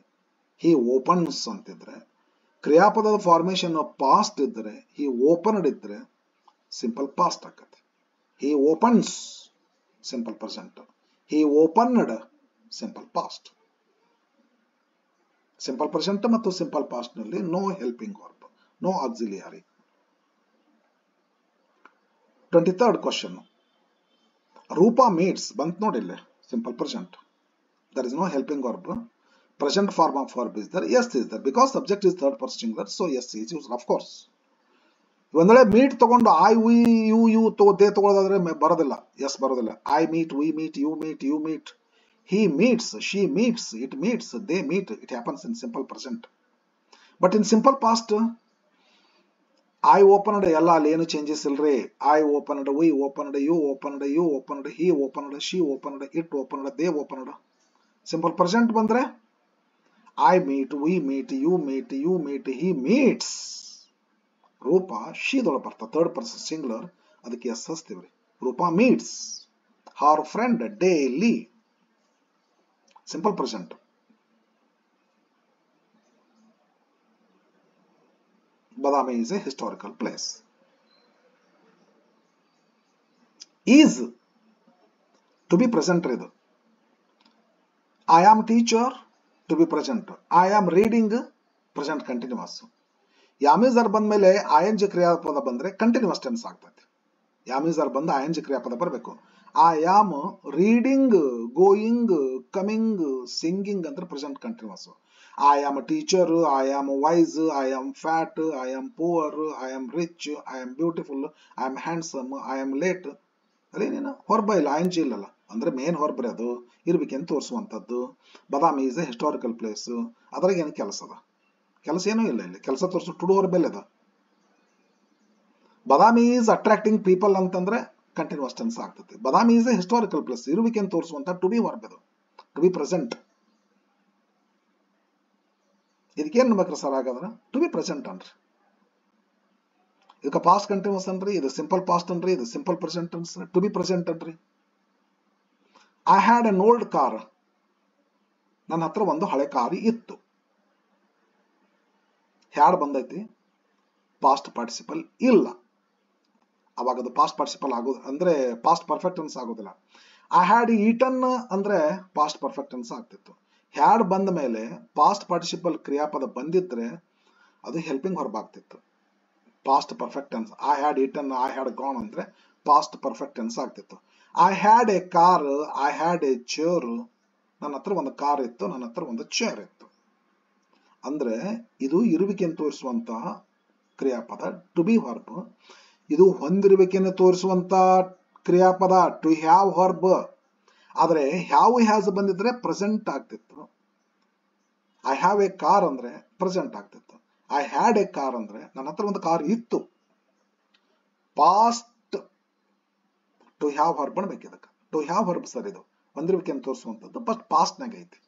ಹಿ ಓಪನ್ಸ್ ಅಂತಿದ್ರೆ, ಕ್ರಿಯಾಪದದ ಫಾರ್ಮೇಶನ್ ಪಾಸ್ಟ್ ಇದ್ದರೆ, ಹಿ ಓಪನ್ಡ್ ಇದ್ರೆ ಸಿಂಪಲ್ ಪಾಸ್ಟ್ ಆಗ್ತದೆ. ಹಿ ಓಪನ್ಸ್ ಸಿಂಪಲ್ ಪ್ರೆಸೆಂಟ್, ಹಿ opened simple past. Simple present ಮತ್ತು ಸಿಂಪಲ್ ಪಾಸ್ಟ್ ನಲ್ಲಿ no helping verb, no auxiliary. 23rd question. Rupa meets ಬಂತ ನೋಡಿ ಇಲ್ಲಿ simple present. There is no helping verb. Present form of verb is there. Yes is there because subject is third person singular. So yes is used, of course. ಒಂದಳೆ ಮೀಟ್ ತಗೊಂಡು I we you you they ತಗೊಳ್ಳೋದಾದ್ರೆ ಬರೋದಿಲ್ಲ. ಎಸ್ ಬರೋದಿಲ್ಲ. I meet, we meet, you meet, you meet, he meets, she meets, it meets, they meet. It happens in simple present. But in simple past, I opened ಎಲ್ಲ ಅಲ್ಲಿ ಏನು ಚೇಂಜಸ್ ಇಲ್ರಿ. I opened, we opened, you opened, you opened, he opened, she opened, it opened, they opened. Simple present ಬಂದ್ರೆ I meet, we meet, you meet, you meet, he meets. Rupa ಶೀದೊಳಗೆ ಬರ್ತಾ ಥರ್ಡ್ ಪರ್ಸನ್ ಸಿಂಗ್ಯುಲರ್, ಅದಕ್ಕೆ ಎಸ್ ಹಚ್ತೀವ್ರಿ. Rupa meets her friend daily. Simple present. Badami is a historical place. Is to be present ಇದು. I am teacher to be present. I am reading present continuous. ಯಾಮಿಜರ್ ಬಂದ್ಮೇಲೆ ING ಕ್ರಿಯಾಪದ ಬಂದ್ರೆ ಕಂಟಿನ್ಯೂಸ್ ಟೆನ್ಸ್ ಆಗ್ತದೆ. ಯಾಮಿಜರ್ ಬಂದ ING ಕ್ರಿಯಾಪದ ಬರಬೇಕು. I am reading, going, coming, singing ಅಂದ್ರೆ present continuous. I am a teacher, I am wise, I am fat, I am poor, I am rich, I am beautiful, I am handsome, I am late. ಅದೇನೇನು ಹೊರಬ ಇಲ್ಲ, ING ಇಲ್ಲಲ್ಲ ಅಂದ್ರೆ ಮೇನ್ ಹೊರಬ್ರೆ ಅದು ಇರ್ಬೇಕೆಂತ ತೋರಿಸುವಂಥದ್ದು. Badami is a historical place. ಅದ್ರಾಗ ಏನು ಕೆಲಸ ಅದ? ಕೆಲಸ ಏನೂ ಇಲ್ಲ ಇಲ್ಲಿ. ಕೆಲಸ ತೋರಿಸು ಟುಡು ಹೊರಬೆಲ್ಲ ಅದ. ಬದಾಮಿ ಈಸ್ ಅಟ್ರಾಕ್ಟಿಂಗ್ ಪೀಪಲ್ ಅಂತಂದ್ರೆ ಕಂಟಿನ್ಯೂಸ್ ಟೆನ್ಸ್ ಆಗ್ತದೆ. Badami is A historical place, ಇರುವಿಕೆಯನ್ನು ತೋರಿಸುವಂತ ಟು ಬಿ ವರ್ಬ್ ಅದು, ಟು ಬಿ ಪ್ರೆಸೆಂಟ್. ಇದಕ್ಕೇನ್ ಅನ್ಬೇಕ್ರಿ ಸರ್? ಹಾಗಾದ್ರೆ ಟು ಬಿ ಪ್ರೆಸೆಂಟ್ ಅನ್ರಿ. ಇದಕ್ಕೆ ಪಾಸ್ಟ್ ಕಂಟಿನ್ಯೂಸ್ ಅನ್ರಿ, ಇದು ಸಿಂಪಲ್ ಪಾಸ್ಟ್ ಅನ್ರಿ, ಇದು ಸಿಂಪಲ್ ಪ್ರೆಸೆಂಟ್ ಅನ್ರಿ, ಟು ಬಿ ಪ್ರೆಸೆಂಟ್ ಅನ್ರಿ. I had N old car. ನನ್ನ ಹತ್ರ ಒಂದು ಹಳೆ ಕಾರು ಇತ್ತು. ಹ್ಯಾಡ್ ಬಂದೈತಿ, ಪಾಸ್ಟ್ ಪಾರ್ಟಿಸಿಪಲ್ ಇಲ್ಲ. ಅವಾಗ ಅದು ಪಾಸ್ಟ್ ಪಾರ್ಟಿಸಿಪಲ್ ಆಗೋದು ಅಂದ್ರೆ ಪಾಸ್ಟ್ ಪರ್ಫೆಕ್ಟ್ ಟೆನ್ಸ್ ಆಗೋದಿಲ್ಲ. ಐ ಹ್ಯಾಡ್ ಈಟನ್ ಅಂದ್ರೆ ಪಾಸ್ಟ್ ಪರ್ಫೆಕ್ಟ್ ಟೆನ್ಸ್ ಆಗ್ತಿತ್ತು. ಹ್ಯಾಡ್ ಬಂದ ಮೇಲೆ ಪಾಸ್ಟ್ ಪಾರ್ಟಿಸಿಪಲ್ ಕ್ರಿಯಾಪದ ಬಂದಿದ್ರೆ ಅದು ಹೆಲ್ಪಿಂಗ್ ವರ್ಬ್ ಆಗ್ತಿತ್ತು. Past perfect tense I had eaten, I had gone ಅಂದ್ರೆ ಪಾಸ್ಟ್ ಪರ್ಫೆಕ್ಟ್ ಟೆನ್ಸ್ ಆಗ್ತಿತ್ತು. I had A car, I had A chair. ನನ್ನ ಹತ್ರ ಒಂದು ಕಾರ್ ಇತ್ತು, ನನ್ನ ಹತ್ರ ಒಂದು ಚೇರ್ ಇತ್ತು. ಅಂದ್ರೆ ಇದು ಇರುವಿಕೆಯನ್ನು ತೋರಿಸುವಂತಹ ಕ್ರಿಯಾಪದ ಟು ಬಿ ವರ್ಬ್. ಇದು ಹೊಂದಿರುವಿಕೆಯನ್ನು ತೋರಿಸುವಂತ ಕ್ರಿಯಾಪದ ಟು ಹ್ಯಾವ್ ವರ್ಬ್. ಆದ್ರೆ ಹ್ಯಾವ್ ಹ್ಯಾಸ್ ಬಂದಿದ್ರೆ ಪ್ರೆಸೆಂಟ್ ಆಗ್ತಿತ್ತು. ಐ ಹ್ಯಾವ್ ಎ ಕಾರ್ ಅಂದ್ರೆ ಪ್ರೆಸೆಂಟ್ ಆಗ್ತಿತ್ತು. ಐ ಹ್ಯಾಡ್ ಎ ಕಾರ್ ಅಂದ್ರೆ ನನ್ನ ಹತ್ರ ಒಂದು ಕಾರ್ ಇತ್ತು. ಪಾಸ್ಟ್ ಟು ಹ್ಯಾವ್ ವರ್ಬ್ ಅನ್ಬೇಕು ಇದಕ್ಕೆ. ಟು ಹ್ಯಾವ್ ವರ್ಬ್ ಸರ್ ಇದು ಹೊಂದಿರುವಿಕೆಯನ್ನು ತೋರಿಸುವಂತದ್ದು, ಬಟ್ ಪಾಸ್ಟ್ ನಾಗ ಐತಿ.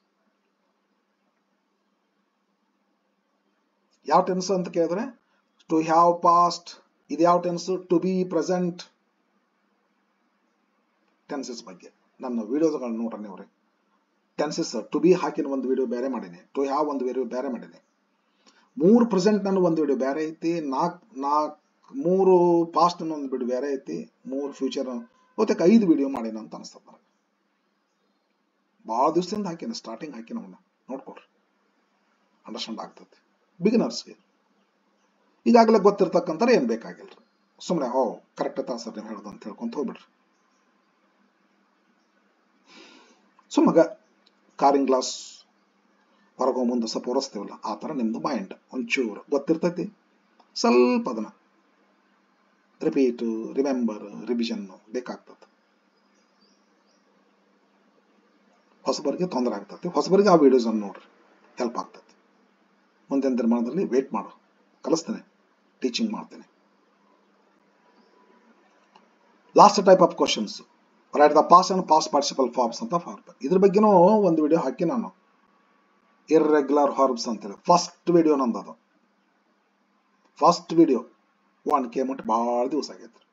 ಯಾವ ಟೆನ್ಸ್ ಅಂತ ಕೇಳಿದ್ರೆ ಟು ಹ್ಯಾವ್ ಪಾಸ್ಟ್. ಇದು ಯಾವ tense? To be present. Tenses ಬಗ್ಗೆ ನನ್ನ ವಿಡಿಯೋಸ್ಗಳನ್ನ ನೋಡ್ರಿ ನೀವು. ಟೆನ್ಸಸ್ ಟು ಬಿ ಹಾಕಿನ ಒಂದು ವಿಡಿಯೋ ಬೇರೆ ಮಾಡೀನಿ, ಟು ಹ್ಯಾವ್ ಒಂದು ವಿಡಿಯೋ ಬೇರೆ ಮಾಡೀನಿ, 3 ಪ್ರೆಸೆಂಟ್ ನನ್ನ ಒಂದು ವಿಡಿಯೋ ಬೇರೆ ಐತಿ, 3 ಪಾಸ್ಟ್ ಒಂದು ವಿಡಿಯೋ ಬೇರೆ ಐತಿ, 3 ಫ್ಯೂಚರ್ ಬಹುತೇಕ 5 ವಿಡಿಯೋ ಮಾಡೀನಿ ಅಂತ ಅನಿಸ್ತದೆ ನನಗೆ. ಭಾಳ ದಿವಸದಿಂದ ಹಾಕಿನ, ಸ್ಟಾರ್ಟಿಂಗ್ ಹಾಕಿನ ಅವನ್ನ ನೋಡ್ಕೊಡ್ರಿ, ಅಂಡರ್ಸ್ಟ್ಯಾಂಡ್ ಆಗ್ತದೆ ಬಿಗಿನರ್ಸ್ಗೆ. ಈಗಾಗಲೇ ಗೊತ್ತಿರ್ತಕ್ಕಂಥ ಏನ್ ಬೇಕಾಗಿಲ್ರಿ, ಸುಮ್ಮನೆ ಕರೆಕ್ಟ್ ಆಯ್ತಾ ಸರ್ ನೀವು ಹೇಳೋದು ಅಂತ ಹೇಳ್ಕೊಂತ ಹೋಗ್ಬಿಡ್ರಿ. ಸುಮ್ಮಗ ಕಾರಿಂಗ್ ಗ್ಲಾಸ್ ಹೊರಗೋ ಮುಂದೆ ಸ್ವಲ್ಪ ಒರೆಸ್ತೀವಲ್ಲ ಆ ಥರ ನಿಮ್ದು ಮೈಂಡ್ ಒಂಚೂರು ಗೊತ್ತಿರ್ತೈತಿ. ಸ್ವಲ್ಪ ಅದನ್ನ ರಿಪೀಟ್, ರಿಮೆಂಬರ್, ರಿವಿಷನ್ ಬೇಕಾಗ್ತದೆ. ಹೊಸಬರಿಗೆ ತೊಂದರೆ ಆಗ್ತೈತಿ. ಹೊಸಬರಿಗೆ ಆ ವಿಡಿಯೋಸ್ ಅನ್ನು ನೋಡ್ರಿ, ಹೆಲ್ಪ್ ಆಗ್ತೈತಿ. ಮುಂದಿನ ದಿನಮಾನದಲ್ಲಿ ವೇಟ್ ಮಾಡು, ಕಲಿಸ್ತೇನೆ, ಟೀಚಿಂಗ್ ಮಾಡ್ತೇನೆ. Last type of questions, write the past and past participle forms ಅಂತ ಫಾರ್ಮ್. ಇದ್ರ ಬಗ್ಗೆನೂ ಒಂದು ವಿಡಿಯೋ ಹಾಕಿ ನಾನು, ಇರ್ರೆಗ್ಯುಲರ್ ಹಾರ್ಬ್ಸ್ ಅಂತೇಳಿ. ಫಸ್ಟ್ ವಿಡಿಯೋ ನಂದದು, ಫಸ್ಟ್ ವಿಡಿಯೋ 1K ಮಟ್ಟ ಭಾಳ ದಿವಸ ಆಗೈತ್ರಿ.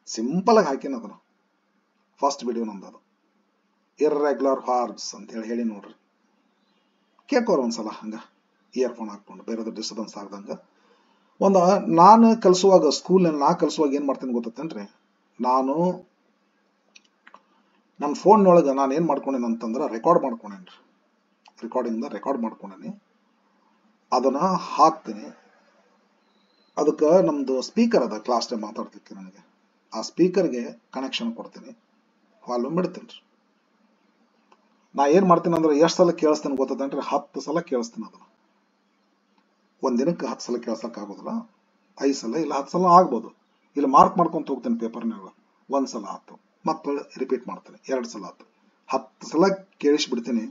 ಸಿಂಪಲ್ ಆಗಿ ಹಾಕಿನ ಅದನ್ನು, ಫಸ್ಟ್ ವಿಡಿಯೋ ನಂದದು. ಇರ್ರೆಗ್ಯುಲರ್ ಹಾರ್ಬ್ಸ್ ಅಂತ ಹೇಳಿ ನೋಡ್ರಿ, ಕೇಳ್ಕೋರು ಒಂದ್ಸಲ ಹಂಗ ಇಯರ್ಫೋನ್ ಹಾಕೊಂಡು, ಬೇರೆದು ಡಿಸ್ಟರ್ಬೆನ್ಸ್ ಆಗ್ದಂಗ. ನಾನು ಕಲಿಸುವಾಗ, ಸ್ಕೂಲ್ನಲ್ಲಿ ನಾ ಕಲಿಸುವಾಗ ಏನು ಮಾಡ್ತೀನಿ ಗೊತ್ತೇನ್ರಿ, ನಾನು ನನ್ನ ಫೋನ್ನೊಳಗೆ ನಾನು ಏನು ಮಾಡ್ಕೊಂಡೇನೆ ಅಂತಂದ್ರೆ ರೆಕಾರ್ಡ್ ಮಾಡ್ಕೊಂಡೇನ್ರಿ. ರೆಕಾರ್ಡ್ ಮಾಡ್ಕೊಂಡೇನಿ, ಅದನ್ನ ಹಾಕ್ತೀನಿ. ಅದಕ್ಕೆ ನಮ್ದು ಸ್ಪೀಕರ್ ಅದ, ಕ್ಲಾಸ್ ಟೈಮ್ ಮಾತಾಡ್ಲಿಕ್ಕೆ ನನಗೆ, ಆ ಸ್ಪೀಕರ್ಗೆ ಕನೆಕ್ಷನ್ ಕೊಡ್ತೀನಿ, ವಾಲ್ಯೂಮ್ ಬಿಡ್ತೀನಿ. ನಾ ಏನು ಮಾಡ್ತೀನಿ ಅಂದ್ರೆ ಎಷ್ಟು ಸಲ ಕೇಳಿಸ್ತೇನೆ ಗೊತ್ತದೇನ್ರಿ, 10 ಸಲ ಕೇಳಿಸ್ತೀನಿ ಅದನ್ನು. ಒಂದಿನಕ್ಕೆ 10 ಸಲ ಕೇಳಿಸೋಕ್ಕಾಗೋದಿಲ್ಲ, 5 ಸಲ ಇಲ್ಲ 10 ಸಲ ಆಗ್ಬೋದು. ಇಲ್ಲಿ ಮಾರ್ಕ್ ಮಾಡ್ಕೊಂತ ಹೋಗ್ತೇನೆ ಪೇಪರ್ನಾಗ. 1 ಸಲ ಆಯ್ತು, ಮತ್ತೆ ರಿಪೀಟ್ ಮಾಡ್ತೇನೆ, 2 ಸಲ ಆಯ್ತು, 10 ಸಲ ಕೇಳಿಸ್ಬಿಡ್ತೀನಿ.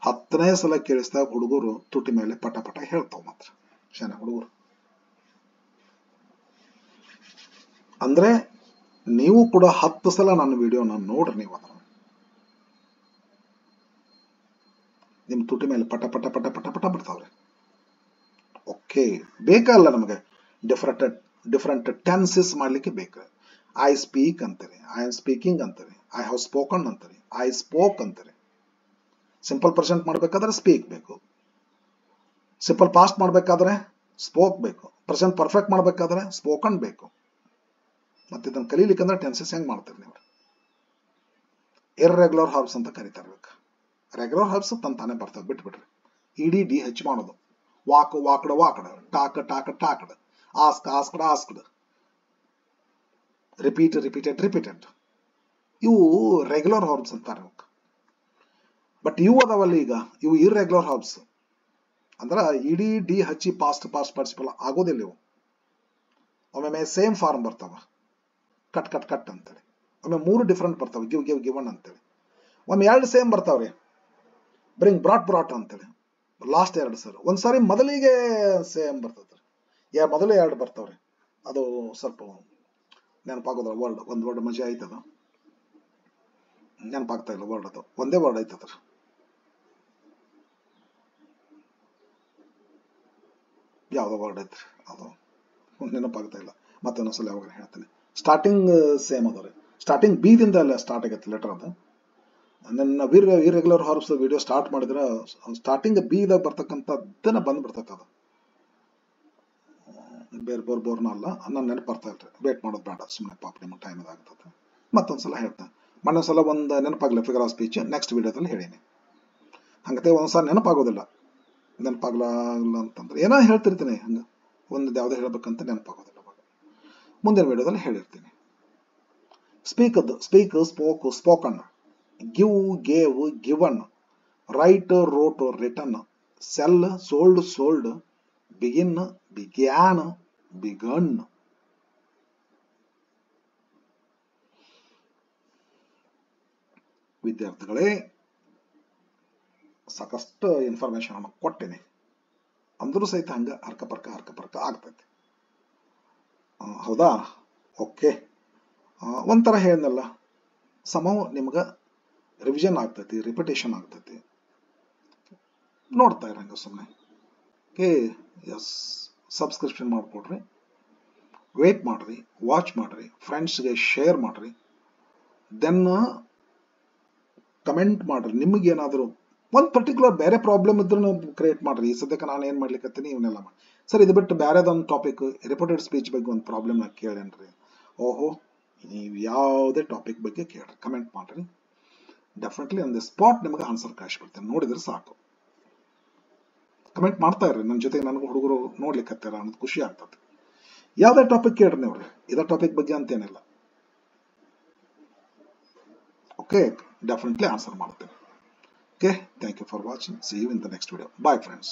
10ನೇ ಸಲ ಕೇಳಿಸಿದಾಗ ಹುಡುಗರು ತುಟಿ ಮೇಲೆ ಪಟ ಪಟ ಹೇಳ್ತಾವ. ಮಾತ್ರ ಶಾನೆ ಹುಡುಗರು. ಅಂದ್ರೆ ನೀವು ಕೂಡ 10 ಸಲ ನನ್ನ ವಿಡಿಯೋನ ನೋಡ್ರಿ, ನೀವು ಅದನ್ನ ನಿಮ್ ತುಟಿ ಮೇಲೆ ಪಟ ಪಟ ಪಟ ಪಟ ಪಟ ಬರ್ತಾವ್ರಿ. ಓಕೆ, ಬೇಕಲ್ಲ ನಮಗೆ ಡಿಫರೆಂಟ್ ಟೆನ್ಸಸ್ ಮಾಡ್ಲಿಕ್ಕೆ ಬೇಕು. ಐ ಸ್ಪೀಕ್ ಅಂತಾರೆ, ಐ ಆಮ್ ಸ್ಪೀಕಿಂಗ್ ಅಂತಾರೆ, ಐ ಹ್ಯಾವ್ ಸ್ಪೋಕನ್ ಅಂತಾರೆ, ಐ ಸ್ಪೋಕ್ ಅಂತಾರೆ. ಸಿಂಪಲ್ ಪ್ರೆಸೆಂಟ್ ಮಾಡ್ಬೇಕಾದ್ರೆ ಸ್ಪೀಕ್ ಬೇಕು, ಸಿಂಪಲ್ ಪಾಸ್ಟ್ ಮಾಡ್ಬೇಕಾದ್ರೆ ಸ್ಪೋಕ್ ಬೇಕು, ಪ್ರೆಸೆಂಟ್ ಪರ್ಫೆಕ್ಟ್ ಮಾಡ್ಬೇಕಾದ್ರೆ ಸ್ಪೋಕನ್ ಬೇಕು. ಮತ್ತೆ ಇದನ್ನು ಕಲೀಲಿಕ್ಕಂದ್ರೆ ಟೆನ್ಸಸ್ ಹೆಂಗ್ ಮಾಡ್ತೀರಿ ನೀವು? ಇರ್ರೆಗ್ಯುಲರ್ ಹಾರ್ಬ್ಸ್ ಅಂತ ಕರಿತಾರೆ. ರೆಗ್ಯುಲರ್ ಹಾರ್ಬ್ಸ್ ತಾನೇ ಬರ್ತದೆ, ಬಿಟ್ಬಿಡ್ರಿ. ಇಡಿ ಡಿ ಹೆಚ್ಚು ಮಾಡೋದು, ವಾಕಡ ಟಾಕಡ, ಆಸ್ಕಡ, ರಿಪೀಟೆಡ್. ಇವು ರೆಗ್ಯುಲರ್ ಹಾರ್ಬ್ಸ್ ಅಂತಾರೆ. ಬಟ್ ಇವು ಅದಾವಲ್ಲ ಈಗ, ಇವು ಇರ್ರೆಗ್ಯುಲರ್ ಹಾರ್ಬ್ಸ್. ಅಂದ್ರೆ ಇಡಿ ಡಿ ಹಚ್ಚಿ ಪಾಸ್ಟ್ ಪಾರ್ಟಿಸಿಪಲ್ ಆಗೋದಿಲ್ಲ ಇವು. ಒಮ್ಮೆ ಸೇಮ್ ಫಾರ್ಮ್ ಬರ್ತಾವ, ಕಟ್ ಅಂತೇಳಿ. ಒಮ್ಮೆ 3 ಡಿಫ್ರೆಂಟ್ ಬರ್ತಾವೆ, ಗಿವನ್ ಅಂತೇಳಿ. ಒಮ್ಮೆ 2 ಸೇಮ್ ಬರ್ತಾವ್ರಿ, ಬ್ರಾಟ್ ಅಂತೇಳಿ. ಲಾಸ್ಟ್ 2 ಸರ್, ಒಂದ್ಸಾರಿ ಮೊದಲಿಗೆ ಸೇಮ್ ಬರ್ತದ್ರಿ, ಮೊದಲೇ 2 ಬರ್ತಾವ್ರಿ. ಅದು ಸ್ವಲ್ಪ ನೆನಪಾಗೋದ್ರ ವರ್ಡ್, ಒಂದು ವರ್ಡ್ ಮಜಾ ಐತದ, ನೆನಪಾಗ್ತಾ ಇಲ್ಲ ವರ್ಡ್. ಅದು ಒಂದೇ ವರ್ಡ್ ಐತದ್ರ, ಯಾವ್ದೋ ವರ್ಡ್ ಐತ್ರಿ, ಅದು ನೆನಪಾಗ್ತಾ ಇಲ್ಲ. ಮತ್ತೆ ಇನ್ನೊಂದ್ಸಲ ಯಾವಾಗ ಹೇಳ್ತೀನಿ. ಸ್ಟಾರ್ಟಿಂಗ್ ಸೇಮ್ ಅದಾವ್ರಿ, ಸ್ಟಾರ್ಟಿಂಗ್ ಬಿ ದಿಂದ ಅಲ್ಲ ಸ್ಟಾರ್ಟ್ ಆಗೈತೆ ಲೆಟರ್. ಅದು ನನ್ನ ಇರ್ರೆಗ್ಯುಲರ್ ಹಾರ್ಬ್ಸ್ ವಿಡಿಯೋ ಸ್ಟಾರ್ಟ್ ಮಾಡಿದ್ರೆ ಸ್ಟಾರ್ಟಿಂಗ್ ಬಿ ದಾಗ ಬರ್ತಕ್ಕಂಥದ್ದನ್ನ ಬಂದ್ಬಿಡ್ತೈತೆ. ಅದು ಬೇರೆ ಬೋರ್ನ ಅಲ್ಲ, ನನ್ನ ನೆನಪು ಬರ್ತಾ ಇಲ್ರಿ, ವೇಟ್ ಮಾಡೋದು ಬೇಡ, ಸುಮ್ಮನೆ ಪಾಪ ನಿಮ್ಮ ಟೈಮ್ ಇದಾಗ್ತದೆ. ಮತ್ತೊಂದ್ಸಲ ಹೇಳ್ತೇನೆ, ಮೊನ್ನೊಂದ್ಸಲ ಒಂದು ನೆನಪಾಗಲ್ಲ ಫಿಗರ್ ಆಫ್ ಸ್ಪೀಚ್, ನೆಕ್ಸ್ಟ್ ವಿಡಿಯೋದಲ್ಲಿ ಹೇಳೀನಿ. ಹಂಗತೆ ಒಂದ್ಸಲ ನೆನಪಾಗೋದಿಲ್ಲ ಅಂತಂದ್ರೆ ಏನೋ ಹೇಳ್ತಿರ್ತೀನಿ, ಹಂಗೆ ಒಂದು ಯಾವುದೇ ಹೇಳ್ಬೇಕಂತ ನೆನಪಾಗೋದಿಲ್ಲ. ಮುಂದಿನ ವಿಡಿಯೋದಲ್ಲಿ ಹೇಳಿರ್ತೀನಿ. Speak, spoken, give, gave, given, write, wrote, written, sell, sold, begin, began, begun. ವಿದ್ಯಾರ್ಥಿಗಳೇ, ಸಾಕಷ್ಟು ಇನ್ಫಾರ್ಮೇಶನ್ ಅನ್ನು ಕೊಟ್ಟೇನೆ, ಅಂದ್ರೂ ಸಹಿತ ಹಂಗ ಹರ್ಕಪರ್ಕ ಆಗ್ತೈತಿ. ಹೌದಾ? ಓಕೆ, ಒಂಥರ ಹೇಳಿದ್ನಲ್ಲ, ಸಮವ್ ನಿಮ್ಗೆ ರಿವಿಷನ್ ಆಗ್ತೈತಿ, ರಿಪಿಟೇಷನ್ ಆಗ್ತೈತಿ. ನೋಡ್ತಾ ಇರಂಗ ಸುಮ್ಮನೆ. ಓಕೆ, ಎಸ್, ಸಬ್ಸ್ಕ್ರಿಪ್ಷನ್ ಮಾಡಿಕೊಡ್ರಿ, ವೇಟ್ ಮಾಡ್ರಿ, ವಾಚ್ ಮಾಡ್ರಿ, ಫ್ರೆಂಡ್ಸ್ಗೆ ಶೇರ್ ಮಾಡ್ರಿ, ದೆನ್ ಕಮೆಂಟ್ ಮಾಡ್ರಿ. ನಿಮಗೇನಾದರೂ ಒಂದು ಪರ್ಟಿಕ್ಯುಲರ್ ಬೇರೆ ಪ್ರಾಬ್ಲಮ್ ಇದ್ರೂ ಕ್ರಿಯೇಟ್ ಮಾಡ್ರಿ. ಈ ಸದ್ಯಕ್ಕೆ ನಾನು ಏನು ಮಾಡ್ಲಿಕ್ಕತ್ತೀನಿ ಇವನ್ನೆಲ್ಲ ಮಾಡಿ. ಸರ್, ಇದು ಬಿಟ್ಟು ಬೇರೆದೊಂದು ಟಾಪಿಕ್, ರಿಪೋರ್ಟೆಡ್ ಸ್ಪೀಚ್ ಬಗ್ಗೆ ಒಂದು ಪ್ರಾಬ್ಲಮ್ ನಾನು ಕೇಳೇನ್ರಿ. ಓಹೋ, ನೀವು ಯಾವುದೇ ಟಾಪಿಕ್ ಬಗ್ಗೆ ಕೇಳ್ರಿ, ಕಮೆಂಟ್ ಮಾಡ್ರಿ. ಡೆಫಿನೆಟ್ಲಿ ಆನ್ ದಿ ಸ್ಪಾಟ್ ನಿಮಗೆ ಆನ್ಸರ್ ಕಳಿಸ್ಬಿಡ್ತೇನೆ, ನೋಡಿದ್ರೆ ಸಾಕು. ಕಮೆಂಟ್ ಮಾಡ್ತಾ ಇರ್ರಿ, ನನ್ನ ಜೊತೆಗೆ ನನಗೂ ಹುಡುಗರು ನೋಡ್ಲಿಕ್ಕತ್ತಾರ ಅನ್ನೋದು ಖುಷಿ ಆಗ್ತದೆ. ಯಾವುದೇ ಟಾಪಿಕ್ ಕೇಳ್ರಿ ನೀವು, ಇದೇ ಟಾಪಿಕ್ ಬಗ್ಗೆ ಅಂತೇನಿಲ್ಲ. ಓಕೆ, ಡೆಫಿನೆಟ್ಲಿ ಆನ್ಸರ್ ಮಾಡ್ತೇನೆ. Okay, thank you for watching. See you in the next video. Bye, friends.